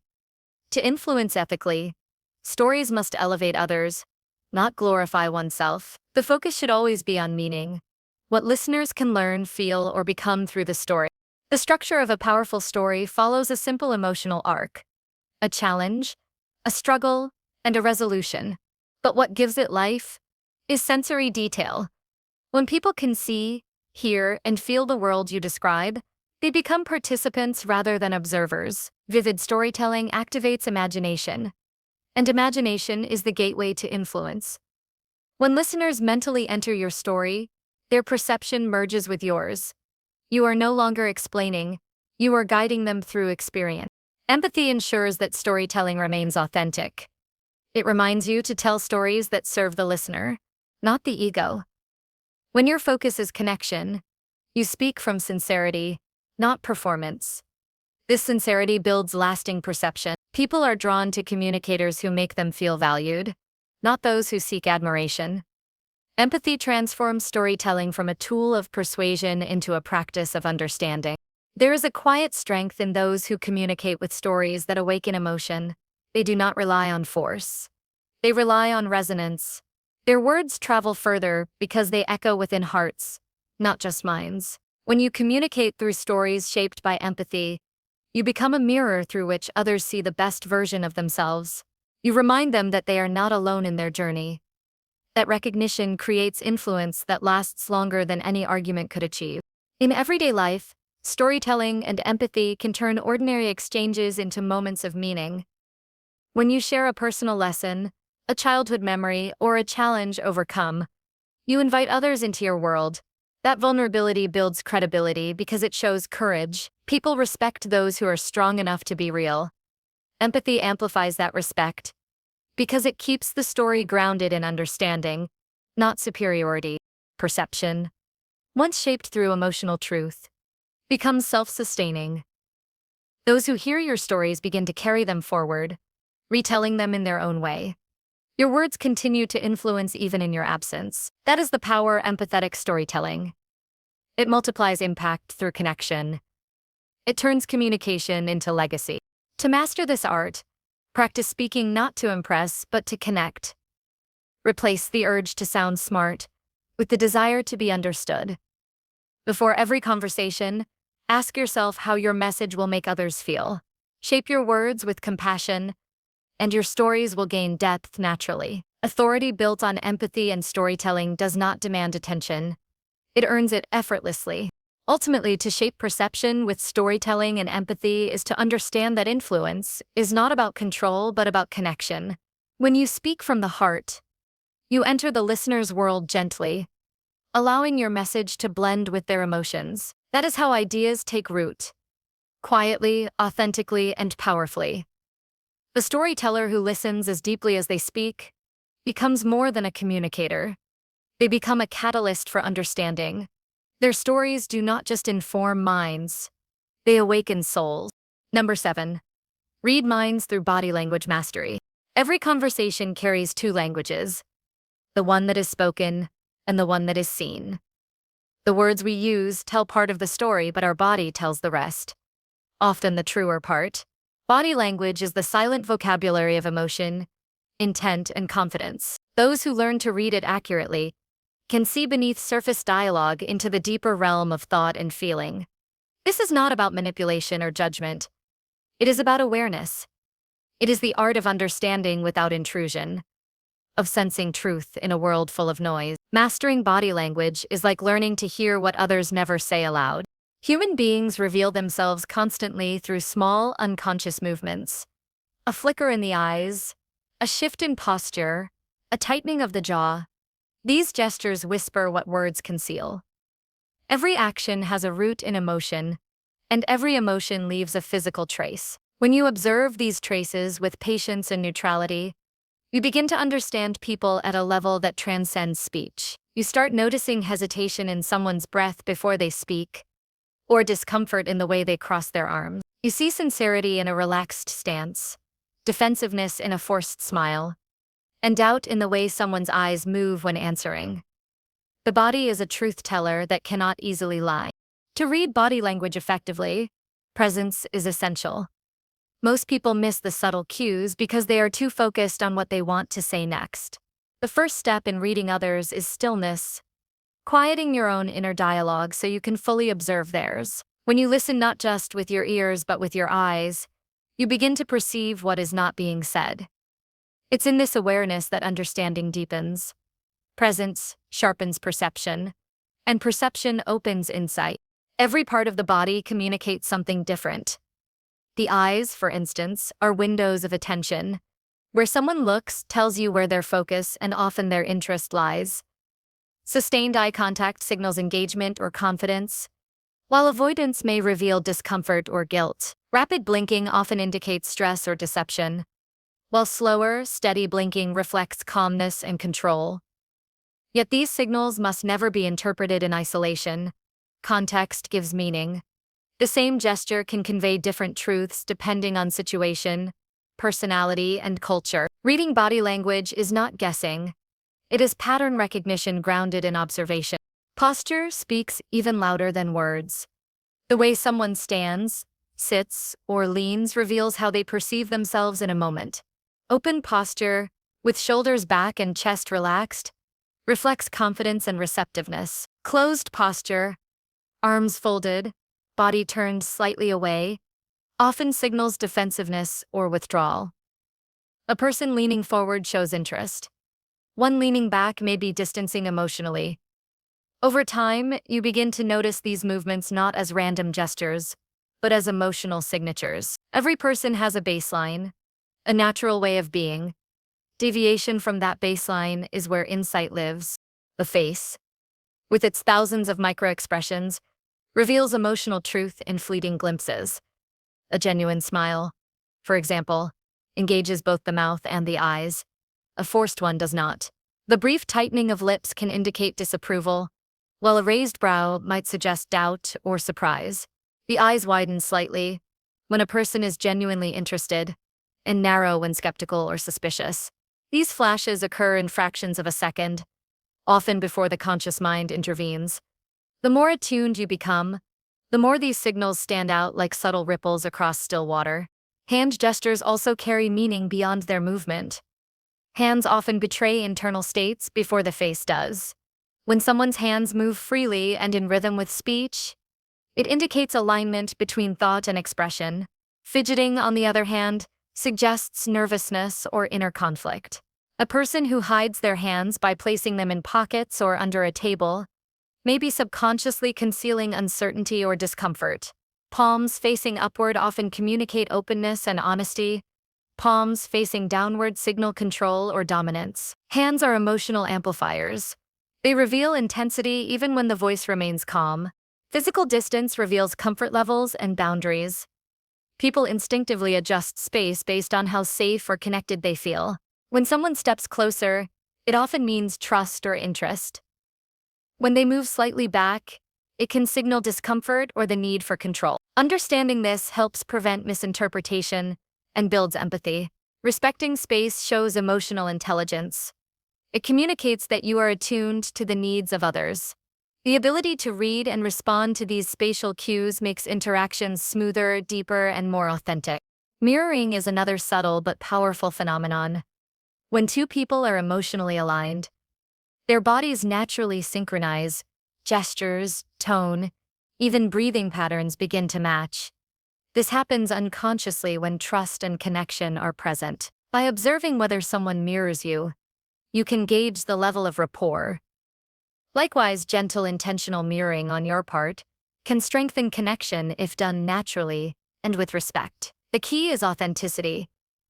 To influence ethically, stories must elevate others, not glorify oneself. The focus should always be on meaning, what listeners can learn, feel, or become through the story. The structure of a powerful story follows a simple emotional arc: a challenge, a struggle, and a resolution. But what gives it life is sensory detail. When people can see, hear, and feel the world you describe, they become participants rather than observers. Vivid storytelling activates imagination, and imagination is the gateway to influence. When listeners mentally enter your story, their perception merges with yours. You are no longer explaining, you are guiding them through experience. Empathy ensures that storytelling remains authentic. It reminds you to tell stories that serve the listener, not the ego. When your focus is connection, you speak from sincerity, not performance. This sincerity builds lasting perception. People are drawn to communicators who make them feel valued, not those who seek admiration. Empathy transforms storytelling from a tool of persuasion into a practice of understanding. There is a quiet strength in those who communicate with stories that awaken emotion. They do not rely on force. They rely on resonance. Their words travel further because they echo within hearts, not just minds. When you communicate through stories shaped by empathy, you become a mirror through which others see the best version of themselves. You remind them that they are not alone in their journey. That recognition creates influence that lasts longer than any argument could achieve. In everyday life, storytelling and empathy can turn ordinary exchanges into moments of meaning. When you share a personal lesson, a childhood memory, or a challenge overcome, you invite others into your world. That vulnerability builds credibility because it shows courage. People respect those who are strong enough to be real. Empathy amplifies that respect because it keeps the story grounded in understanding, not superiority. Perception, once shaped through emotional truth, becomes self-sustaining. Those who hear your stories begin to carry them forward, retelling them in their own way. Your words continue to influence even in your absence. That is the power of empathetic storytelling. It multiplies impact through connection. It turns communication into legacy. To master this art, practice speaking not to impress but to connect. Replace the urge to sound smart with the desire to be understood. Before every conversation, ask yourself how your message will make others feel. Shape your words with compassion, and your stories will gain depth naturally. Authority built on empathy and storytelling does not demand attention. It earns it effortlessly. Ultimately, to shape perception with storytelling and empathy is to understand that influence is not about control but about connection. When you speak from the heart, you enter the listener's world gently, allowing your message to blend with their emotions. That is how ideas take root, quietly, authentically, and powerfully. The storyteller who listens as deeply as they speak becomes more than a communicator. They become a catalyst for understanding. Their stories do not just inform minds, they awaken souls. Number 7. Read minds through body language mastery. Every conversation carries two languages, the one that is spoken and the one that is seen. The words we use tell part of the story, but our body tells the rest, often the truer part. Body language is the silent vocabulary of emotion, intent, and confidence. Those who learn to read it accurately can see beneath surface dialogue into the deeper realm of thought and feeling. This is not about manipulation or judgment. It is about awareness. It is the art of understanding without intrusion, of sensing truth in a world full of noise. Mastering body language is like learning to hear what others never say aloud. Human beings reveal themselves constantly through small, unconscious movements. A flicker in the eyes, a shift in posture, a tightening of the jaw. These gestures whisper what words conceal. Every action has a root in emotion, and every emotion leaves a physical trace. When you observe these traces with patience and neutrality, you begin to understand people at a level that transcends speech. You start noticing hesitation in someone's breath before they speak, or discomfort in the way they cross their arms. You see sincerity in a relaxed stance, defensiveness in a forced smile, and doubt in the way someone's eyes move when answering. The body is a truth teller that cannot easily lie. To read body language effectively, presence is essential. Most people miss the subtle cues because they are too focused on what they want to say next. The first step in reading others is stillness, quieting your own inner dialogue so you can fully observe theirs. When you listen not just with your ears but with your eyes, you begin to perceive what is not being said. It's in this awareness that understanding deepens. Presence sharpens perception, and perception opens insight. Every part of the body communicates something different. The eyes, for instance, are windows of attention. Where someone looks tells you where their focus and often their interest lies. Sustained eye contact signals engagement or confidence, while avoidance may reveal discomfort or guilt. Rapid blinking often indicates stress or deception, while slower, steady blinking reflects calmness and control. Yet these signals must never be interpreted in isolation. Context gives meaning. The same gesture can convey different truths depending on situation, personality, and culture. Reading body language is not guessing. It is pattern recognition grounded in observation. Posture speaks even louder than words. The way someone stands, sits, or leans reveals how they perceive themselves in a moment. Open posture, with shoulders back and chest relaxed, reflects confidence and receptiveness. Closed posture, arms folded, body turned slightly away, often signals defensiveness or withdrawal. A person leaning forward shows interest. One leaning back may be distancing emotionally. Over time, you begin to notice these movements not as random gestures, but as emotional signatures. Every person has a baseline, a natural way of being. Deviation from that baseline is where insight lives. The face, with its thousands of microexpressions, reveals emotional truth in fleeting glimpses. A genuine smile, for example, engages both the mouth and the eyes. A forced one does not. The brief tightening of lips can indicate disapproval, while a raised brow might suggest doubt or surprise. The eyes widen slightly when a person is genuinely interested, and narrow when skeptical or suspicious. These flashes occur in fractions of a second, often before the conscious mind intervenes. The more attuned you become, the more these signals stand out like subtle ripples across still water. Hand gestures also carry meaning beyond their movement. Hands often betray internal states before the face does. When someone's hands move freely and in rhythm with speech, it indicates alignment between thought and expression. Fidgeting, on the other hand, suggests nervousness or inner conflict. A person who hides their hands by placing them in pockets or under a table may be subconsciously concealing uncertainty or discomfort. Palms facing upward often communicate openness and honesty. Palms facing downward signal control or dominance. Hands are emotional amplifiers. They reveal intensity even when the voice remains calm. Physical distance reveals comfort levels and boundaries. People instinctively adjust space based on how safe or connected they feel. When someone steps closer, it often means trust or interest. When they move slightly back, it can signal discomfort or the need for control. Understanding this helps prevent misinterpretation and builds empathy. Respecting space shows emotional intelligence. It communicates that you are attuned to the needs of others. The ability to read and respond to these spatial cues makes interactions smoother, deeper, and more authentic. Mirroring is another subtle but powerful phenomenon. When two people are emotionally aligned, their bodies naturally synchronize. Gestures, tone, even breathing patterns begin to match. This happens unconsciously when trust and connection are present. By observing whether someone mirrors you, you can gauge the level of rapport. Likewise, gentle intentional mirroring on your part can strengthen connection if done naturally and with respect. The key is authenticity.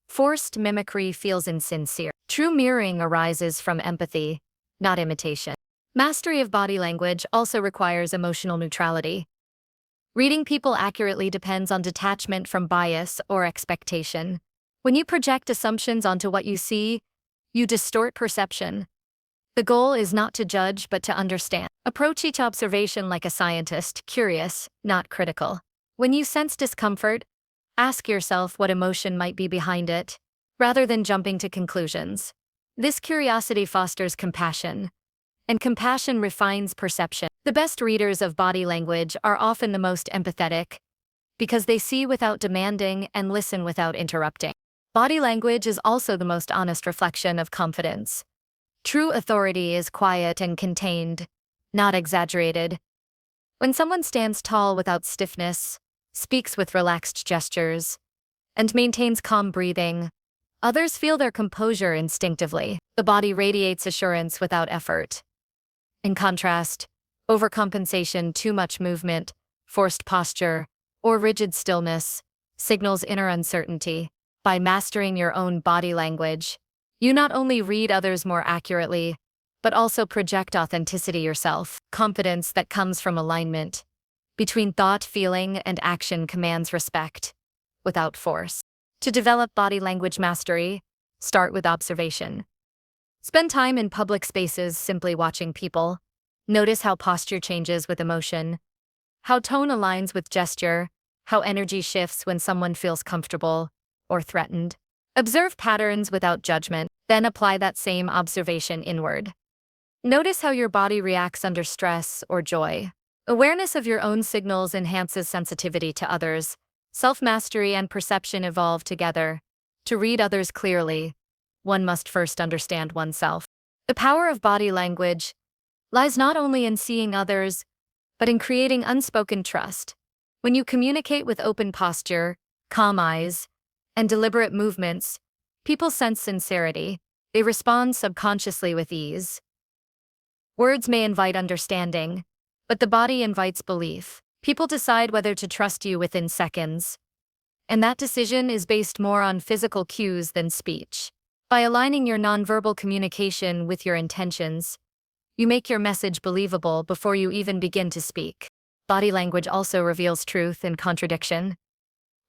Forced mimicry feels insincere. True mirroring arises from empathy, not imitation. Mastery of body language also requires emotional neutrality. Reading people accurately depends on detachment from bias or expectation. When you project assumptions onto what you see, you distort perception. The goal is not to judge but to understand. Approach each observation like a scientist, curious, not critical. When you sense discomfort, ask yourself what emotion might be behind it, rather than jumping to conclusions. This curiosity fosters compassion, and compassion refines perception. The best readers of body language are often the most empathetic, because they see without demanding and listen without interrupting. Body language is also the most honest reflection of confidence. True authority is quiet and contained, not exaggerated. When someone stands tall without stiffness, speaks with relaxed gestures, and maintains calm breathing, others feel their composure instinctively. The body radiates assurance without effort. In contrast, overcompensation, too much movement, forced posture, or rigid stillness signals inner uncertainty. By mastering your own body language, you not only read others more accurately, but also project authenticity yourself. Confidence that comes from alignment between thought, feeling, and action commands respect, without force. To develop body language mastery, start with observation. Spend time in public spaces simply watching people. Notice how posture changes with emotion, how tone aligns with gesture, how energy shifts when someone feels comfortable or threatened. Observe patterns without judgment, then apply that same observation inward. Notice how your body reacts under stress or joy. Awareness of your own signals enhances sensitivity to others. Self-mastery and perception evolve together. To read others clearly, one must first understand oneself. The power of body language lies not only in seeing others, but in creating unspoken trust. When you communicate with open posture, calm eyes, and deliberate movements, people sense sincerity. They respond subconsciously with ease. Words may invite understanding, but the body invites belief. People decide whether to trust you within seconds, and that decision is based more on physical cues than speech. By aligning your nonverbal communication with your intentions, you make your message believable before you even begin to speak. Body language also reveals truth and contradiction.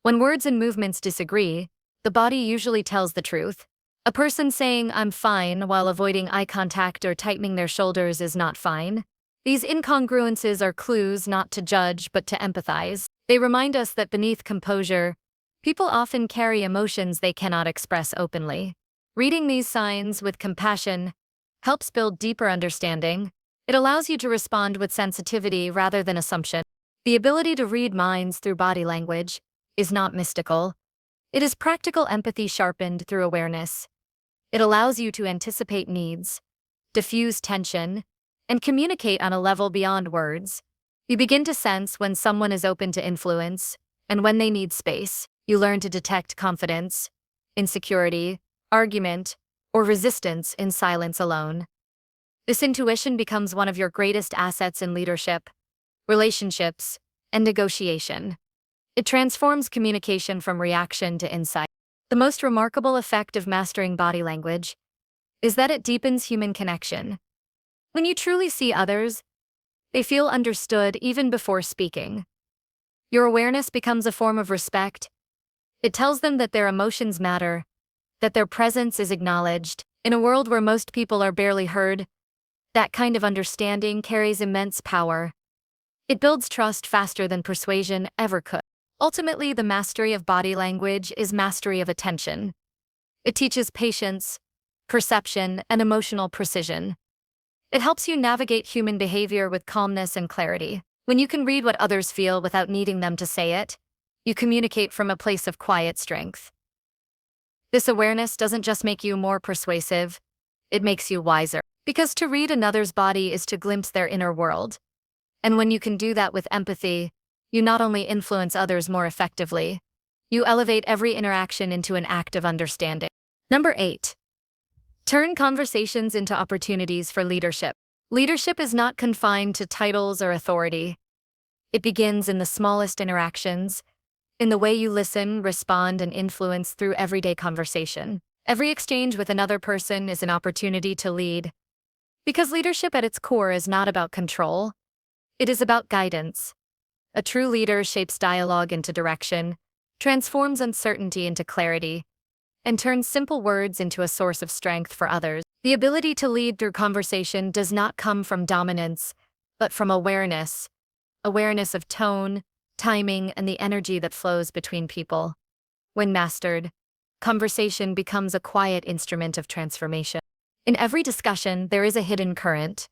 When words and movements disagree, the body usually tells the truth. A person saying "I'm fine" while avoiding eye contact or tightening their shoulders is not fine. These incongruences are clues not to judge but to empathize. They remind us that beneath composure, people often carry emotions they cannot express openly. Reading these signs with compassion helps build deeper understanding. It allows you to respond with sensitivity rather than assumption. The ability to read minds through body language is not mystical. It is practical empathy sharpened through awareness. It allows you to anticipate needs, diffuse tension, and communicate on a level beyond words. You begin to sense when someone is open to influence and when they need space. You learn to detect confidence, insecurity, argument, or resistance in silence alone. This intuition becomes one of your greatest assets in leadership, relationships, and negotiation. It transforms communication from reaction to insight. The most remarkable effect of mastering body language is that it deepens human connection. When you truly see others, they feel understood even before speaking. Your awareness becomes a form of respect. It tells them that their emotions matter, that their presence is acknowledged. In a world where most people are barely heard, that kind of understanding carries immense power. It builds trust faster than persuasion ever could. Ultimately, the mastery of body language is mastery of attention. It teaches patience, perception, and emotional precision. It helps you navigate human behavior with calmness and clarity. When you can read what others feel without needing them to say it, you communicate from a place of quiet strength. This awareness doesn't just make you more persuasive, it makes you wiser. Because to read another's body is to glimpse their inner world. And when you can do that with empathy, you not only influence others more effectively, you elevate every interaction into an act of understanding. Number 8. Turn conversations into opportunities for leadership. Leadership is not confined to titles or authority. It begins in the smallest interactions, in the way you listen, respond, and influence through everyday conversation. Every exchange with another person is an opportunity to lead. Because leadership at its core is not about control, it is about guidance. A true leader shapes dialogue into direction, transforms uncertainty into clarity, and turns simple words into a source of strength for others. The ability to lead through conversation does not come from dominance, but from awareness. Awareness of tone, timing, and the energy that flows between people. When mastered, conversation becomes a quiet instrument of transformation. In every discussion, there is a hidden current,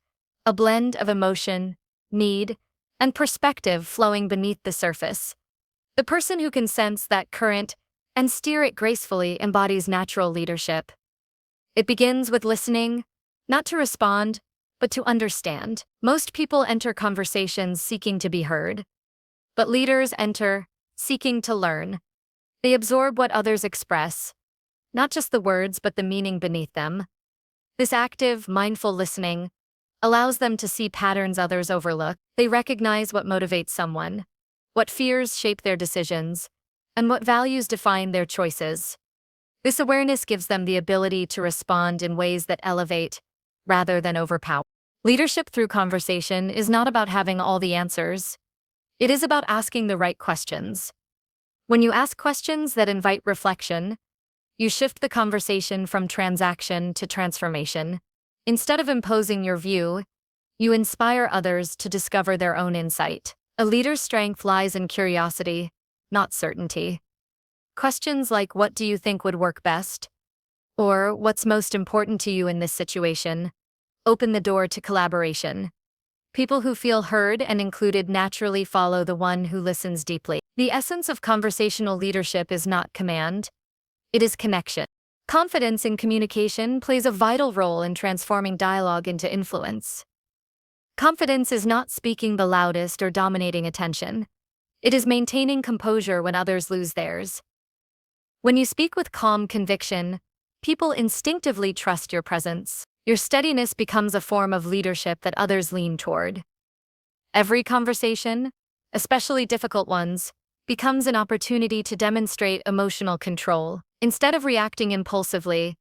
a blend of emotion, need, and perspective flowing beneath the surface. The person who can sense that current and steer it gracefully embodies natural leadership. It begins with listening, not to respond, but to understand. Most people enter conversations seeking to be heard, but leaders enter seeking to learn. They absorb what others express, not just the words but the meaning beneath them. This active, mindful listening allows them to see patterns others overlook. They recognize what motivates someone, what fears shape their decisions, and what values define their choices. This awareness gives them the ability to respond in ways that elevate, rather than overpower. Leadership through conversation is not about having all the answers. It is about asking the right questions. When you ask questions that invite reflection, you shift the conversation from transaction to transformation. Instead of imposing your view, you inspire others to discover their own insight. A leader's strength lies in curiosity, not certainty. Questions like, "What do you think would work best?" or "What's most important to you in this situation?" open the door to collaboration. People who feel heard and included naturally follow the one who listens deeply. The essence of conversational leadership is not command, it is connection. Confidence in communication plays a vital role in transforming dialogue into influence. Confidence is not speaking the loudest or dominating attention. It is maintaining composure when others lose theirs. When you speak with calm conviction, people instinctively trust your presence. Your steadiness becomes a form of leadership that others lean toward. Every conversation, especially difficult ones, becomes an opportunity to demonstrate emotional control. Instead of reacting impulsively,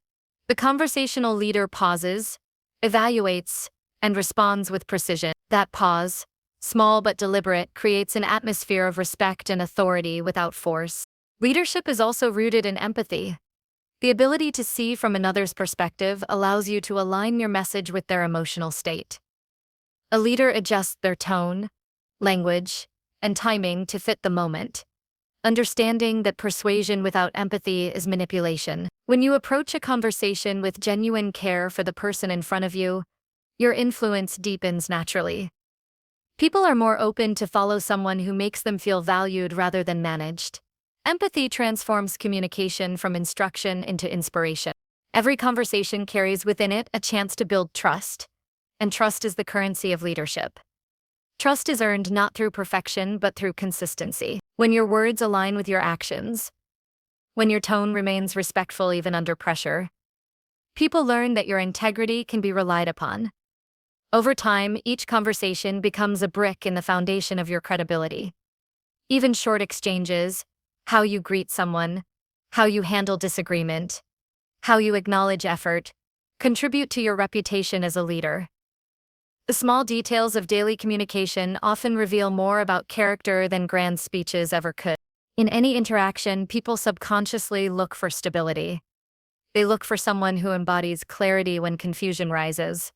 the conversational leader pauses, evaluates, and responds with precision. That pause, small but deliberate, creates an atmosphere of respect and authority without force. Leadership is also rooted in empathy. The ability to see from another's perspective allows you to align your message with their emotional state. A leader adjusts their tone, language, and timing to fit the moment, understanding that persuasion without empathy is manipulation. When you approach a conversation with genuine care for the person in front of you, your influence deepens naturally. People are more open to follow someone who makes them feel valued rather than managed. Empathy transforms communication from instruction into inspiration. Every conversation carries within it a chance to build trust, and trust is the currency of leadership. Trust is earned not through perfection but through consistency. When your words align with your actions, when your tone remains respectful even under pressure, people learn that your integrity can be relied upon. Over time, each conversation becomes a brick in the foundation of your credibility. Even short exchanges, how you greet someone, how you handle disagreement, how you acknowledge effort, contribute to your reputation as a leader. The small details of daily communication often reveal more about character than grand speeches ever could. In any interaction, people subconsciously look for stability. They look for someone who embodies clarity when confusion rises.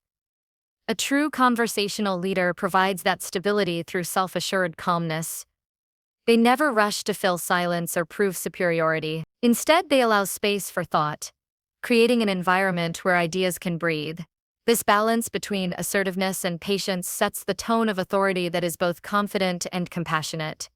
A true conversational leader provides that stability through self-assured calmness. They never rush to fill silence or prove superiority. Instead, they allow space for thought, creating an environment where ideas can breathe. This balance between assertiveness and patience sets the tone of authority that is both confident and compassionate.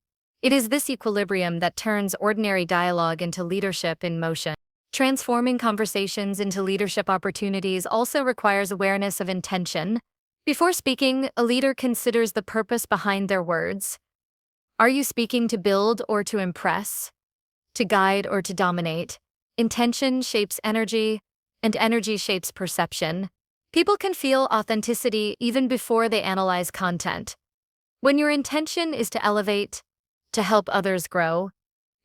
It is this equilibrium that turns ordinary dialogue into leadership in motion. Transforming conversations into leadership opportunities also requires awareness of intention. Before speaking, a leader considers the purpose behind their words. Are you speaking to build or to impress? To guide or to dominate? Intention shapes energy, and energy shapes perception. People can feel authenticity even before they analyze content. When your intention is to elevate, to help others grow,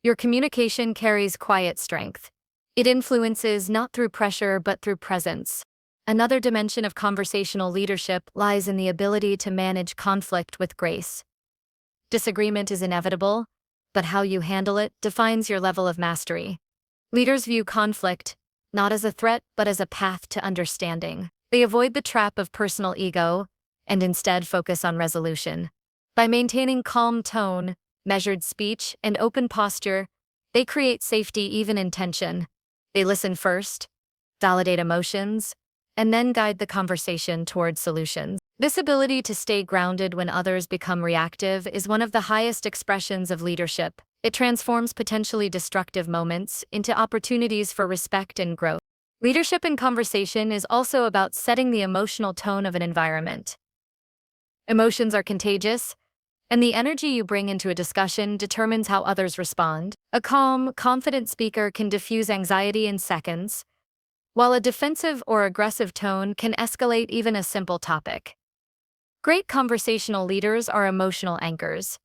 your communication carries quiet strength. It influences not through pressure but through presence. Another dimension of conversational leadership lies in the ability to manage conflict with grace. Disagreement is inevitable, but how you handle it defines your level of mastery. Leaders view conflict not as a threat but as a path to understanding. They avoid the trap of personal ego and instead focus on resolution. By maintaining calm tone, measured speech, and open posture, they create safety even in tension. They listen first, validate emotions, and then guide the conversation towards solutions. This ability to stay grounded when others become reactive is one of the highest expressions of leadership. It transforms potentially destructive moments into opportunities for respect and growth. Leadership in conversation is also about setting the emotional tone of an environment. Emotions are contagious, and the energy you bring into a discussion determines how others respond. A calm, confident speaker can diffuse anxiety in seconds, while a defensive or aggressive tone can escalate even a simple topic. Great conversational leaders are emotional anchors.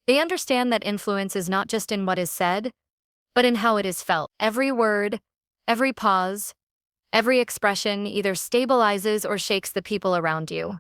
They understand that influence is not just in what is said, but in how it is felt. Every word, every pause, every expression either stabilizes or shakes the people around you.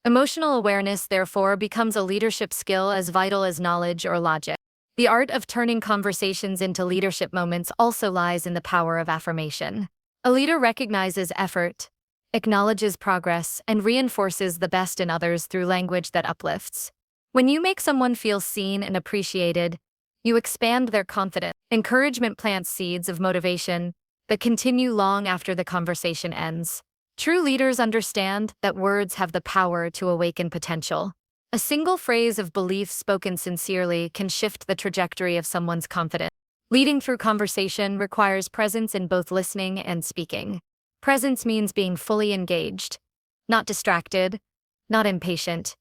Emotional awareness, therefore, becomes a leadership skill as vital as knowledge or logic. The art of turning conversations into leadership moments also lies in the power of affirmation. A leader recognizes effort, acknowledges progress, and reinforces the best in others through language that uplifts. When you make someone feel seen and appreciated, you expand their confidence. Encouragement plants seeds of motivation that continue long after the conversation ends. True leaders understand that words have the power to awaken potential. A single phrase of belief spoken sincerely can shift the trajectory of someone's confidence. Leading through conversation requires presence in both listening and speaking. Presence means being fully engaged, not distracted, not impatient,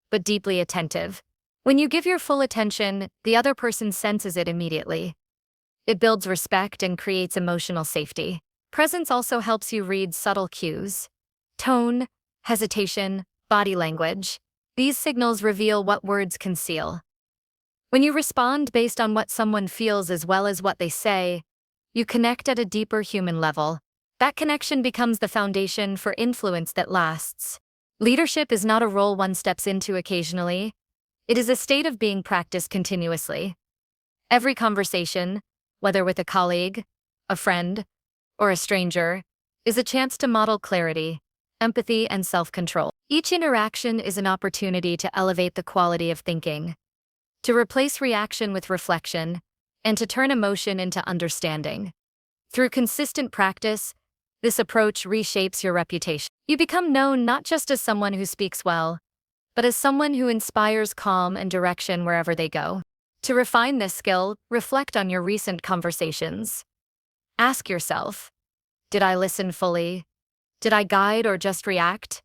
but deeply attentive. When you give your full attention, the other person senses it immediately. It builds respect and creates emotional safety. Presence also helps you read subtle cues. Tone, hesitation, body language. These signals reveal what words conceal. When you respond based on what someone feels as well as what they say, you connect at a deeper human level. That connection becomes the foundation for influence that lasts. Leadership is not a role one steps into occasionally. It is a state of being practiced continuously. Every conversation, whether with a colleague, a friend, or a stranger, is a chance to model clarity, empathy, and self-control. Each interaction is an opportunity to elevate the quality of thinking, to replace reaction with reflection, and to turn emotion into understanding. Through consistent practice, this approach reshapes your reputation. You become known not just as someone who speaks well, but as someone who inspires calm and direction wherever they go. To refine this skill, reflect on your recent conversations. Ask yourself, did I listen fully? Did I guide or just react?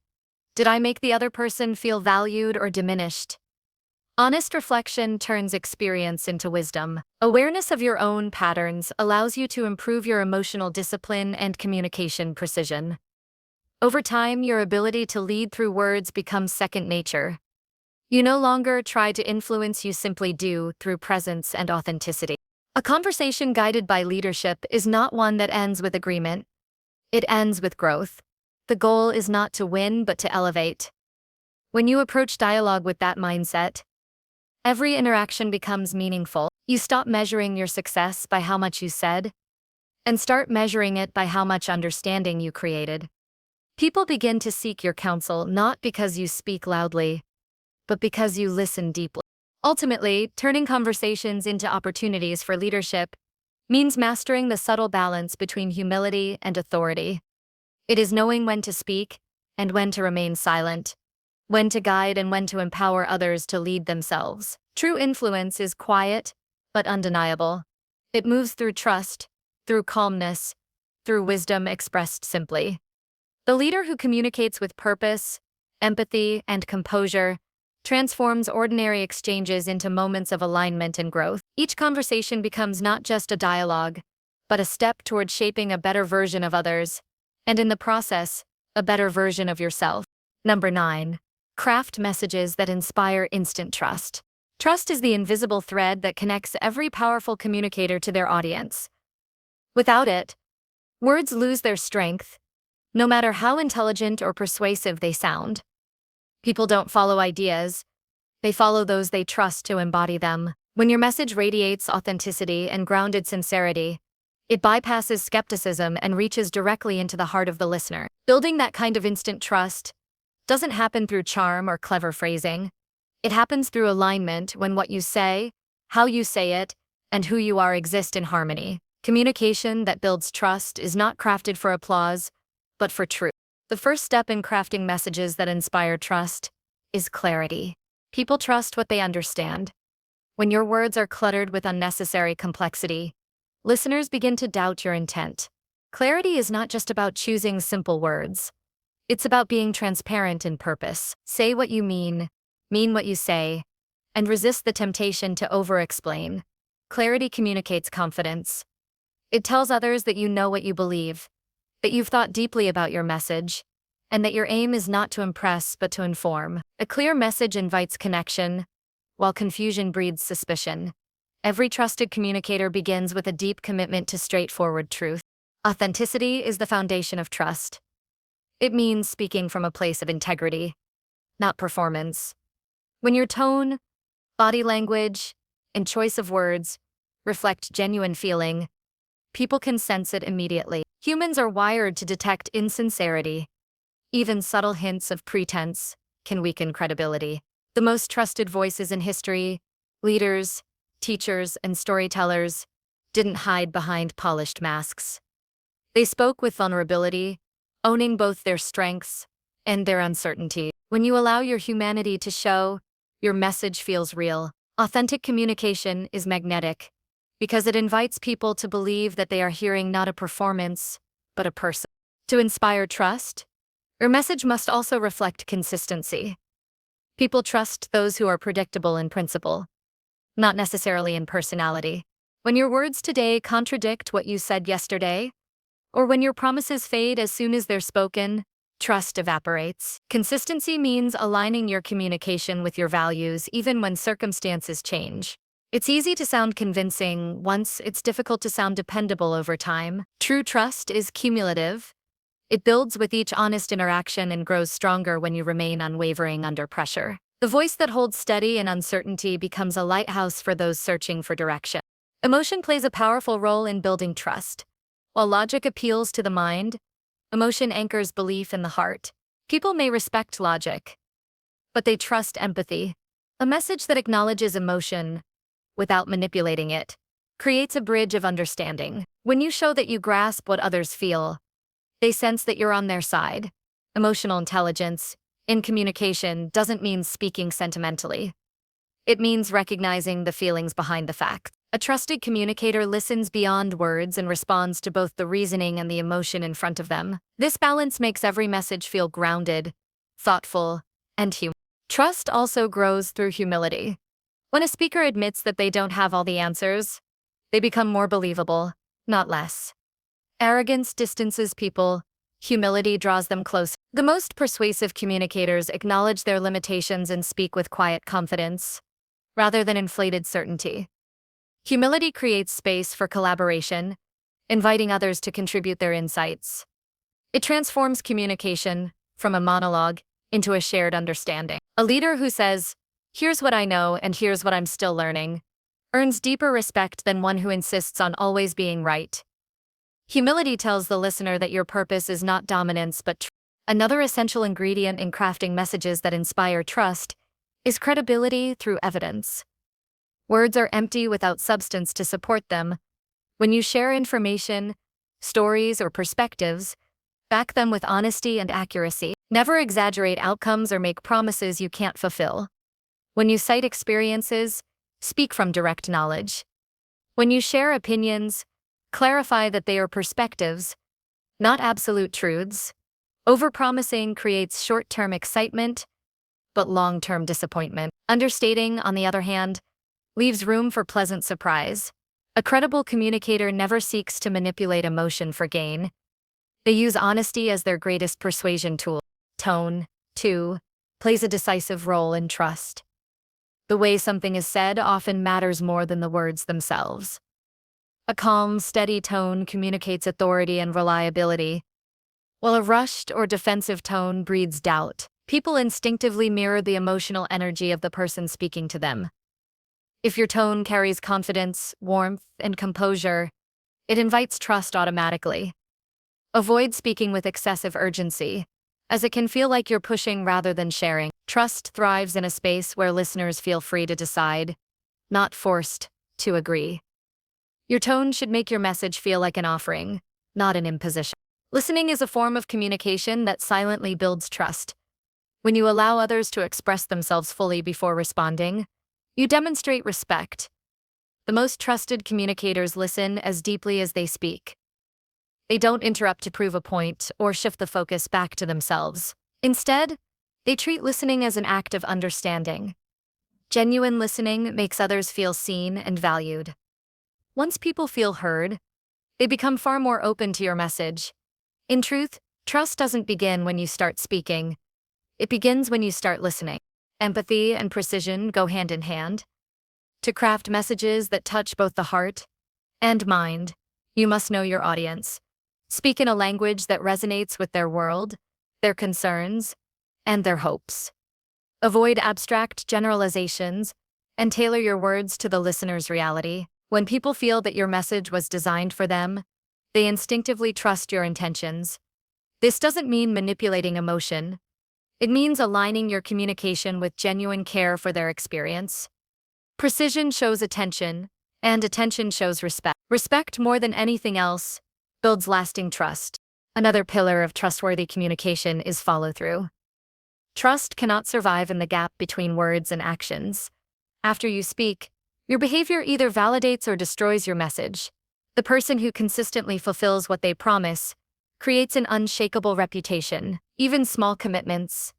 Did I make the other person feel valued or diminished? Honest reflection turns experience into wisdom. Awareness of your own patterns allows you to improve your emotional discipline and communication precision. Over time, your ability to lead through words becomes second nature. You no longer try to influence, you simply do through presence and authenticity. A conversation guided by leadership is not one that ends with agreement. It ends with growth. The goal is not to win, but to elevate. When you approach dialogue with that mindset, every interaction becomes meaningful. You stop measuring your success by how much you said, and start measuring it by how much understanding you created. People begin to seek your counsel not because you speak loudly, but because you listen deeply. Ultimately, turning conversations into opportunities for leadership means mastering the subtle balance between humility and authority. It is knowing when to speak and when to remain silent, when to guide and when to empower others to lead themselves. True influence is quiet, but undeniable. It moves through trust, through calmness, through wisdom expressed simply. The leader who communicates with purpose, empathy, and composure transforms ordinary exchanges into moments of alignment and growth. Each conversation becomes not just a dialogue, but a step toward shaping a better version of others, and in the process, a better version of yourself. Number 9. Craft messages that inspire instant trust. Trust is the invisible thread that connects every powerful communicator to their audience. Without it, words lose their strength, no matter how intelligent or persuasive they sound. People don't follow ideas, they follow those they trust to embody them. When your message radiates authenticity and grounded sincerity, it bypasses skepticism and reaches directly into the heart of the listener. Building that kind of instant trust doesn't happen through charm or clever phrasing. It happens through alignment, when what you say, how you say it, and who you are exist in harmony. Communication that builds trust is not crafted for applause, but for truth. The first step in crafting messages that inspire trust is clarity. People trust what they understand. When your words are cluttered with unnecessary complexity, listeners begin to doubt your intent. Clarity is not just about choosing simple words. It's about being transparent in purpose. Say what you mean what you say, and resist the temptation to over-explain. Clarity communicates confidence. It tells others that you know what you believe, that you've thought deeply about your message, and that your aim is not to impress but to inform. A clear message invites connection, while confusion breeds suspicion. Every trusted communicator begins with a deep commitment to straightforward truth. Authenticity is the foundation of trust. It means speaking from a place of integrity, not performance. When your tone, body language, and choice of words reflect genuine feeling, people can sense it immediately. Humans are wired to detect insincerity. Even subtle hints of pretense can weaken credibility. The most trusted voices in history, leaders, teachers, and storytellers, didn't hide behind polished masks. They spoke with vulnerability, owning both their strengths and their uncertainty. When you allow your humanity to show, your message feels real. Authentic communication is magnetic because it invites people to believe that they are hearing not a performance, but a person. To inspire trust, your message must also reflect consistency. People trust those who are predictable in principle, not necessarily in personality. When your words today contradict what you said yesterday, or when your promises fade as soon as they're spoken, trust evaporates. Consistency means aligning your communication with your values even when circumstances change. It's easy to sound convincing once, it's difficult to sound dependable over time. True trust is cumulative. It builds with each honest interaction and grows stronger when you remain unwavering under pressure. The voice that holds steady in uncertainty becomes a lighthouse for those searching for direction. Emotion plays a powerful role in building trust. While logic appeals to the mind, emotion anchors belief in the heart. People may respect logic, but they trust empathy. A message that acknowledges emotion, without manipulating it, creates a bridge of understanding. When you show that you grasp what others feel, they sense that you're on their side. Emotional intelligence in communication doesn't mean speaking sentimentally. It means recognizing the feelings behind the facts. A trusted communicator listens beyond words and responds to both the reasoning and the emotion in front of them. This balance makes every message feel grounded, thoughtful, and human. Trust also grows through humility. When a speaker admits that they don't have all the answers, they become more believable, not less. Arrogance distances people, Humility draws them close. The most persuasive communicators acknowledge their limitations and speak with quiet confidence, rather than inflated certainty. Humility creates space for collaboration, inviting others to contribute their insights. It transforms communication from a monologue into a shared understanding. A leader who says, "Here's what I know and here's what I'm still learning," earns deeper respect than one who insists on always being right. Humility tells the listener that your purpose is not dominance but truth. Another essential ingredient in crafting messages that inspire trust is credibility through evidence. Words are empty without substance to support them. When you share information, stories, or perspectives, back them with honesty and accuracy. Never exaggerate outcomes or make promises you can't fulfill. When you cite experiences, speak from direct knowledge. When you share opinions, clarify that they are perspectives, not absolute truths. Overpromising creates short-term excitement, but long-term disappointment. Understating, on the other hand, leaves room for pleasant surprise. A credible communicator never seeks to manipulate emotion for gain. They use honesty as their greatest persuasion tool. Tone, too, plays a decisive role in trust. The way something is said often matters more than the words themselves. A calm, steady tone communicates authority and reliability, while a rushed or defensive tone breeds doubt. People instinctively mirror the emotional energy of the person speaking to them. If your tone carries confidence, warmth, and composure, it invites trust automatically. Avoid speaking with excessive urgency, as it can feel like you're pushing rather than sharing. Trust thrives in a space where listeners feel free to decide, not forced to agree. Your tone should make your message feel like an offering, not an imposition. Listening is a form of communication that silently builds trust. When you allow others to express themselves fully before responding, you demonstrate respect. The most trusted communicators listen as deeply as they speak. They don't interrupt to prove a point or shift the focus back to themselves. Instead, they treat listening as an act of understanding. Genuine listening makes others feel seen and valued. Once people feel heard, they become far more open to your message. In truth, trust doesn't begin when you start speaking. It begins when you start listening. Empathy and precision go hand in hand. To craft messages that touch both the heart and mind, you must know your audience. Speak in a language that resonates with their world, their concerns, and their hopes. Avoid abstract generalizations and tailor your words to the listener's reality. When people feel that your message was designed for them, they instinctively trust your intentions. This doesn't mean manipulating emotion. It means aligning your communication with genuine care for their experience. Precision shows attention, and attention shows respect. Respect, more than anything else, builds lasting trust. Another pillar of trustworthy communication is follow-through. Trust cannot survive in the gap between words and actions. After you speak, your behavior either validates or destroys your message. The person who consistently fulfills what they promise creates an unshakable reputation. Even small commitments,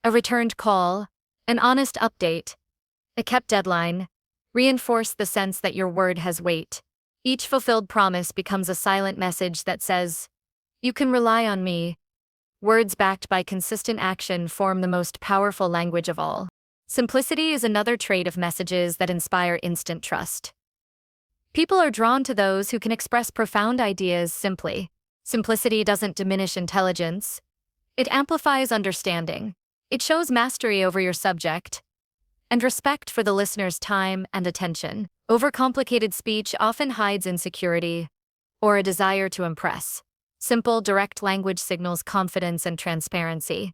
a returned call, an honest update, a kept deadline, reinforce the sense that your word has weight. Each fulfilled promise becomes a silent message that says, "You can rely on me." Words backed by consistent action form the most powerful language of all. Simplicity is another trait of messages that inspire instant trust. People are drawn to those who can express profound ideas simply. Simplicity doesn't diminish intelligence. It amplifies understanding. It shows mastery over your subject and respect for the listener's time and attention. Overcomplicated speech often hides insecurity or a desire to impress. Simple, direct language signals confidence and transparency.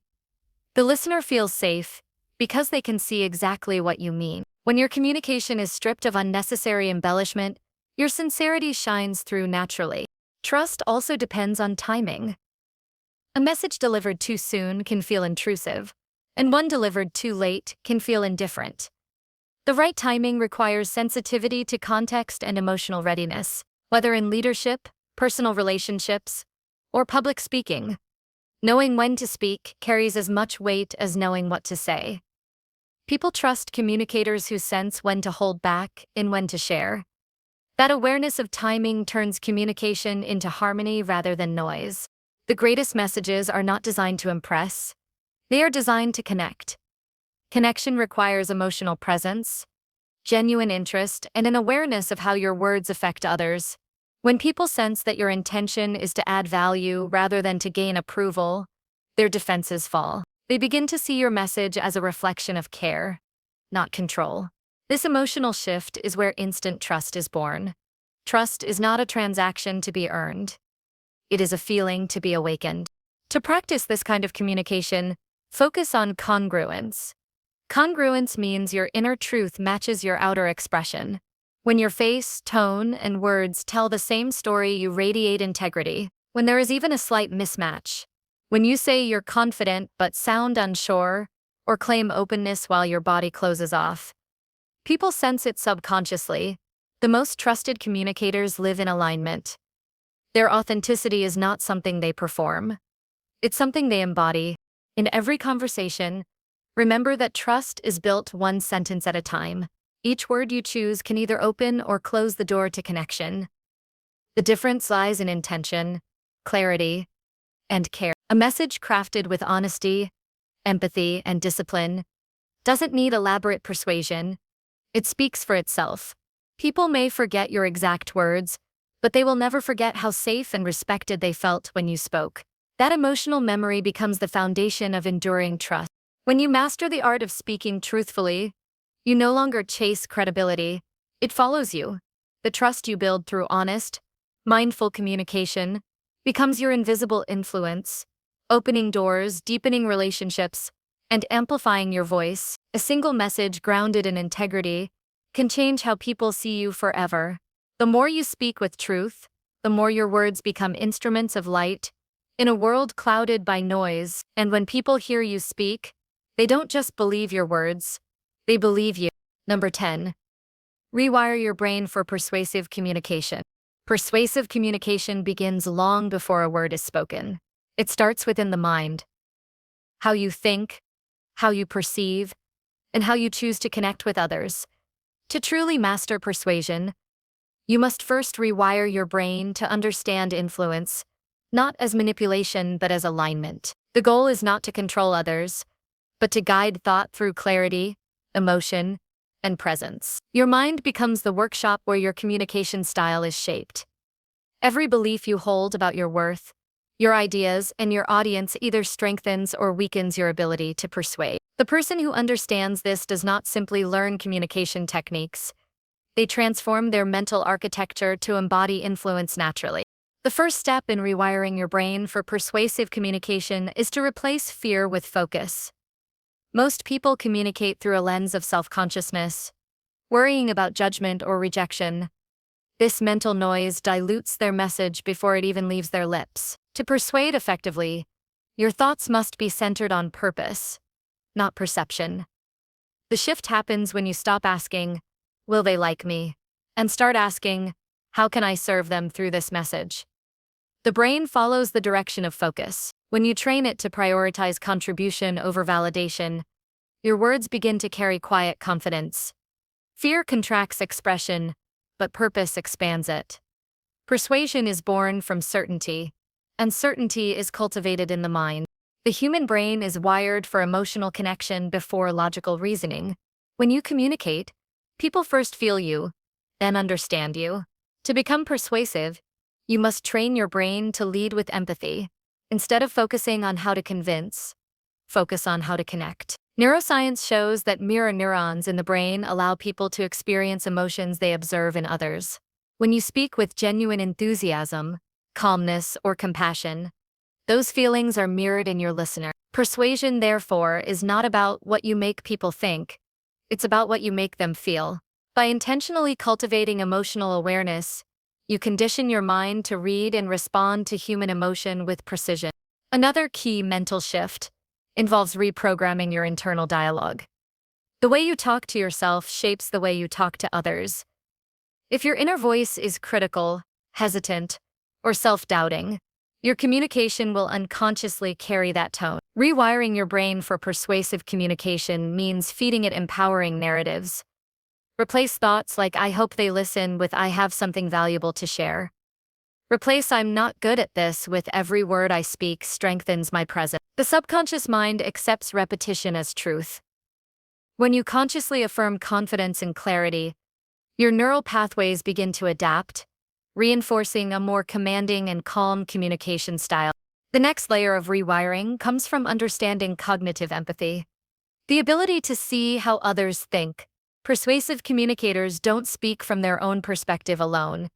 The listener feels safe because they can see exactly what you mean. When your communication is stripped of unnecessary embellishment, your sincerity shines through naturally. Trust also depends on timing. A message delivered too soon can feel intrusive, and one delivered too late can feel indifferent. The right timing requires sensitivity to context and emotional readiness, whether in leadership, personal relationships, or public speaking. Knowing when to speak carries as much weight as knowing what to say. People trust communicators who sense when to hold back and when to share. That awareness of timing turns communication into harmony rather than noise. The greatest messages are not designed to impress. They are designed to connect. Connection requires emotional presence, genuine interest, and an awareness of how your words affect others. When people sense that your intention is to add value rather than to gain approval, their defenses fall. They begin to see your message as a reflection of care, not control. This emotional shift is where instant trust is born. Trust is not a transaction to be earned. It is a feeling to be awakened. To practice this kind of communication, focus on congruence. Congruence means your inner truth matches your outer expression. When your face, tone, and words tell the same story, you radiate integrity. When there is even a slight mismatch, when you say you're confident but sound unsure, or claim openness while your body closes off, people sense it subconsciously. The most trusted communicators live in alignment. Their authenticity is not something they perform. It's something they embody. In every conversation, remember that trust is built one sentence at a time. Each word you choose can either open or close the door to connection. The difference lies in intention, clarity, and care. A message crafted with honesty, empathy, and discipline doesn't need elaborate persuasion. It speaks for itself. People may forget your exact words, but they will never forget how safe and respected they felt when you spoke. That emotional memory becomes the foundation of enduring trust. When you master the art of speaking truthfully, you no longer chase credibility. It follows you. The trust you build through honest, mindful communication becomes your invisible influence, opening doors, deepening relationships, and amplifying your voice. A single message grounded in integrity can change how people see you forever. The more you speak with truth, the more your words become instruments of light in a world clouded by noise. And when people hear you speak, they don't just believe your words, they believe you. Number 10. Rewire your brain for persuasive communication. Persuasive communication begins long before a word is spoken. It starts within the mind. How you think, how you perceive, and how you choose to connect with others. To truly master persuasion, you must first rewire your brain to understand influence, not as manipulation but as alignment. The goal is not to control others, but to guide thought through clarity, emotion, and presence. Your mind becomes the workshop where your communication style is shaped. Every belief you hold about your worth, your ideas, and your audience either strengthens or weakens your ability to persuade. The person who understands this does not simply learn communication techniques. They transform their mental architecture to embody influence naturally. The first step in rewiring your brain for persuasive communication is to replace fear with focus. Most people communicate through a lens of self-consciousness, worrying about judgment or rejection. This mental noise dilutes their message before it even leaves their lips. To persuade effectively, your thoughts must be centered on purpose, not perception. The shift happens when you stop asking, "Will they like me?" and start asking, "How can I serve them through this message?" The brain follows the direction of focus. When you train it to prioritize contribution over validation, your words begin to carry quiet confidence. Fear contracts expression, but purpose expands it. Persuasion is born from certainty, and certainty is cultivated in the mind. The human brain is wired for emotional connection before logical reasoning. When you communicate, people first feel you, then understand you. To become persuasive, you must train your brain to lead with empathy. Instead of focusing on how to convince, focus on how to connect. Neuroscience shows that mirror neurons in the brain allow people to experience emotions they observe in others. When you speak with genuine enthusiasm, calmness, or compassion, those feelings are mirrored in your listener. Persuasion, therefore, is not about what you make people think. It's about what you make them feel. By intentionally cultivating emotional awareness, you condition your mind to read and respond to human emotion with precision. Another key mental shift involves reprogramming your internal dialogue. The way you talk to yourself shapes the way you talk to others. If your inner voice is critical, hesitant, or self-doubting, your communication will unconsciously carry that tone. Rewiring your brain for persuasive communication means feeding it empowering narratives. Replace thoughts like "I hope they listen" with "I have something valuable to share." Replace "I'm not good at this" with "every word I speak strengthens my presence." The subconscious mind accepts repetition as truth. When you consciously affirm confidence and clarity, your neural pathways begin to adapt, reinforcing a more commanding and calm communication style. The next layer of rewiring comes from understanding cognitive empathy. The ability to see how others think. Persuasive communicators don't speak from their own perspective alone.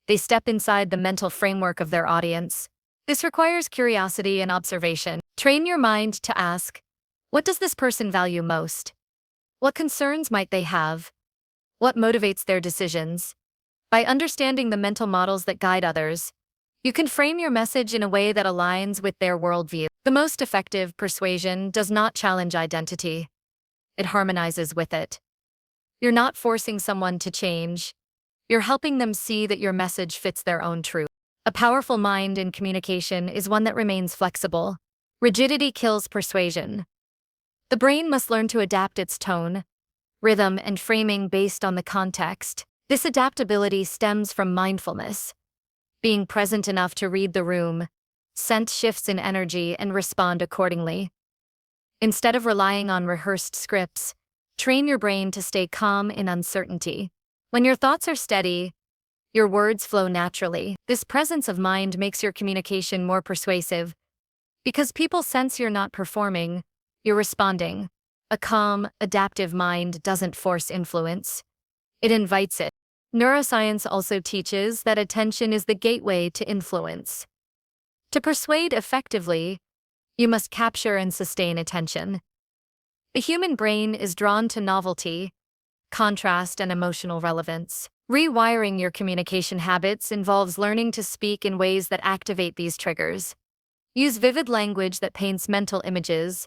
They step inside the mental framework of their audience. This requires curiosity and observation. Train your mind to ask, what does this person value most? What concerns might they have? What motivates their decisions? By understanding the mental models that guide others, you can frame your message in a way that aligns with their worldview. The most effective persuasion does not challenge identity. It harmonizes with it. You're not forcing someone to change. You're helping them see that your message fits their own truth. A powerful mind in communication is one that remains flexible. Rigidity kills persuasion. The brain must learn to adapt its tone, rhythm, and framing based on the context. This adaptability stems from mindfulness, being present enough to read the room, sense shifts in energy, and respond accordingly. Instead of relying on rehearsed scripts, train your brain to stay calm in uncertainty. When your thoughts are steady, your words flow naturally. This presence of mind makes your communication more persuasive because people sense you're not performing, you're responding. A calm, adaptive mind doesn't force influence. It invites it. Neuroscience also teaches that attention is the gateway to influence. To persuade effectively, you must capture and sustain attention. The human brain is drawn to novelty, contrast, and emotional relevance. Rewiring your communication habits involves learning to speak in ways that activate these triggers. Use vivid language that paints mental images,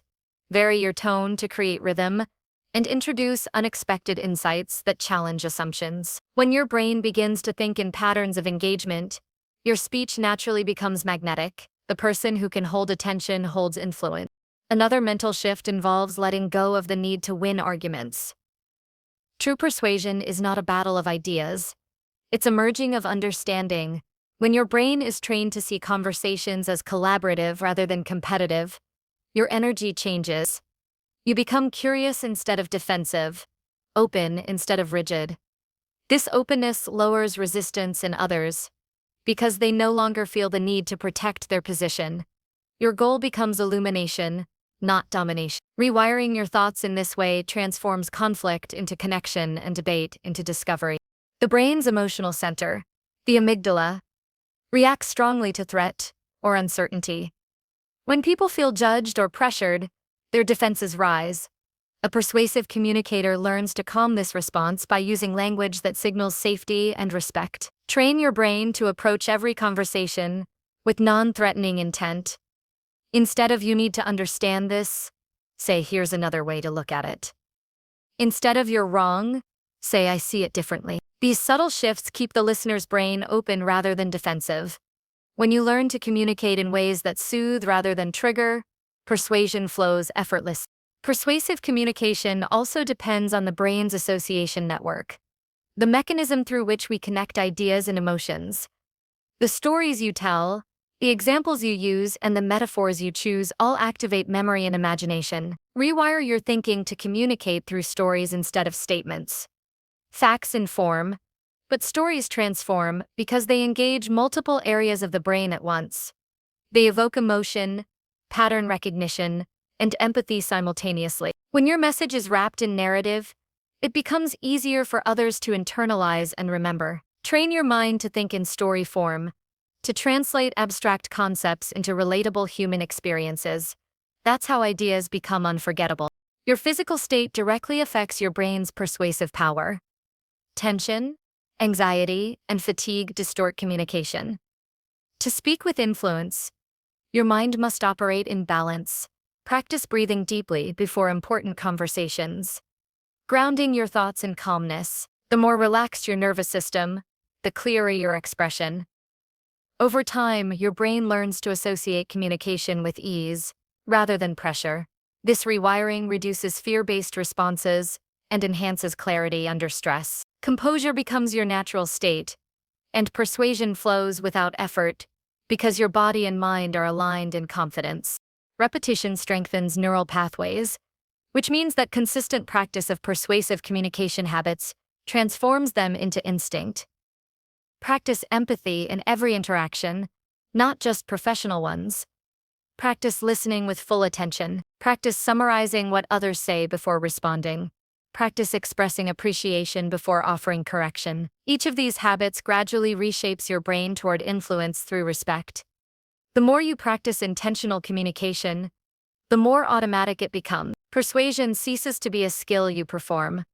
vary your tone to create rhythm, and introduce unexpected insights that challenge assumptions. When your brain begins to think in patterns of engagement, your speech naturally becomes magnetic. The person who can hold attention holds influence. Another mental shift involves letting go of the need to win arguments. True persuasion is not a battle of ideas. It's a merging of understanding. When your brain is trained to see conversations as collaborative rather than competitive, your energy changes. You become curious instead of defensive, open instead of rigid. This openness lowers resistance in others because they no longer feel the need to protect their position. Your goal becomes illumination, not domination. Rewiring your thoughts in this way transforms conflict into connection and debate into discovery. The brain's emotional center, the amygdala, reacts strongly to threat or uncertainty. When people feel judged or pressured, their defenses rise. A persuasive communicator learns to calm this response by using language that signals safety and respect. Train your brain to approach every conversation with non-threatening intent. Instead of "you need to understand this," say "here's another way to look at it." Instead of "you're wrong," say "I see it differently." These subtle shifts keep the listener's brain open rather than defensive. When you learn to communicate in ways that soothe rather than trigger, persuasion flows effortlessly. Persuasive communication also depends on the brain's association network, the mechanism through which we connect ideas and emotions. The stories you tell, the examples you use, and the metaphors you choose all activate memory and imagination. Rewire your thinking to communicate through stories instead of statements. Facts inform, but stories transform because they engage multiple areas of the brain at once. They evoke emotion, pattern recognition, and empathy simultaneously. When your message is wrapped in narrative, it becomes easier for others to internalize and remember. Train your mind to think in story form, to translate abstract concepts into relatable human experiences. That's how ideas become unforgettable. Your physical state directly affects your brain's persuasive power. Tension, anxiety, and fatigue distort communication. To speak with influence, your mind must operate in balance. Practice breathing deeply before important conversations. Grounding your thoughts in calmness. The more relaxed your nervous system, the clearer your expression. Over time, your brain learns to associate communication with ease, rather than pressure. This rewiring reduces fear-based responses and enhances clarity under stress. Composure becomes your natural state, And persuasion flows without effort because your body and mind are aligned in confidence. Repetition strengthens neural pathways, which means that consistent practice of persuasive communication habits transforms them into instinct. Practice empathy in every interaction, not just professional ones. Practice listening with full attention. Practice summarizing what others say before responding. Practice expressing appreciation before offering correction. Each of these habits gradually reshapes your brain toward influence through respect. The more you practice intentional communication, the more automatic it becomes. Persuasion ceases to be a skill you perform.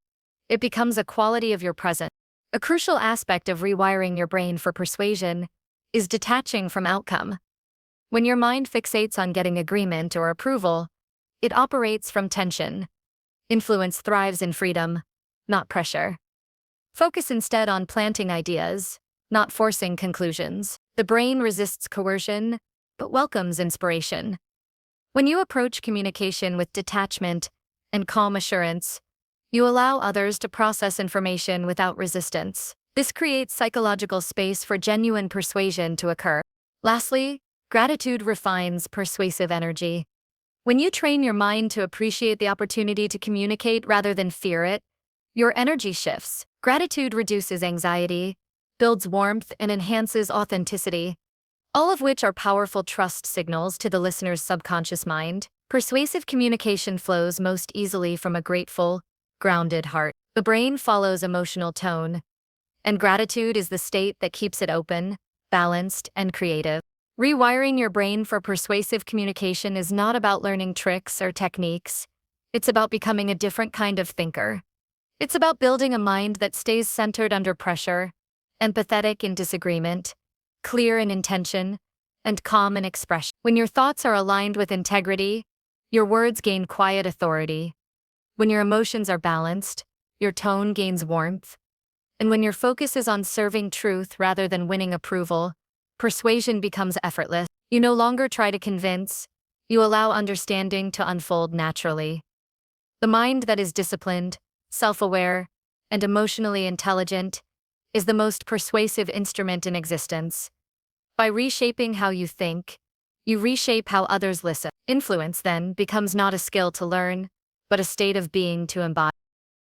It becomes a quality of your presence. A crucial aspect of rewiring your brain for persuasion is detaching from outcome. When your mind fixates on getting agreement or approval, it operates from tension. Influence thrives in freedom, not pressure. Focus instead on planting ideas, not forcing conclusions. The brain resists coercion, but welcomes inspiration. When you approach communication with detachment and calm assurance, you allow others to process information without resistance. This creates psychological space for genuine persuasion to occur. Lastly, gratitude refines persuasive energy. When you train your mind to appreciate the opportunity to communicate rather than fear it, your energy shifts. Gratitude reduces anxiety, builds warmth, and enhances authenticity, all of which are powerful trust signals to the listener's subconscious mind. Persuasive communication flows most easily from a grateful, grounded heart. The brain follows emotional tone, and gratitude is the state that keeps it open, balanced, and creative. Rewiring your brain for persuasive communication is not about learning tricks or techniques. It's about becoming a different kind of thinker. It's about building a mind that stays centered under pressure, empathetic in disagreement, clear in intention, and calm in expression. When your thoughts are aligned with integrity, your words gain quiet authority. When your emotions are balanced, your tone gains warmth. And when your focus is on serving truth rather than winning approval, persuasion becomes effortless. You no longer try to convince, you allow understanding to unfold naturally. The mind that is disciplined, self-aware, and emotionally intelligent is the most persuasive instrument in existence. By reshaping how you think, you reshape how others listen. Influence, then, becomes not a skill to learn, but a state of being to embody.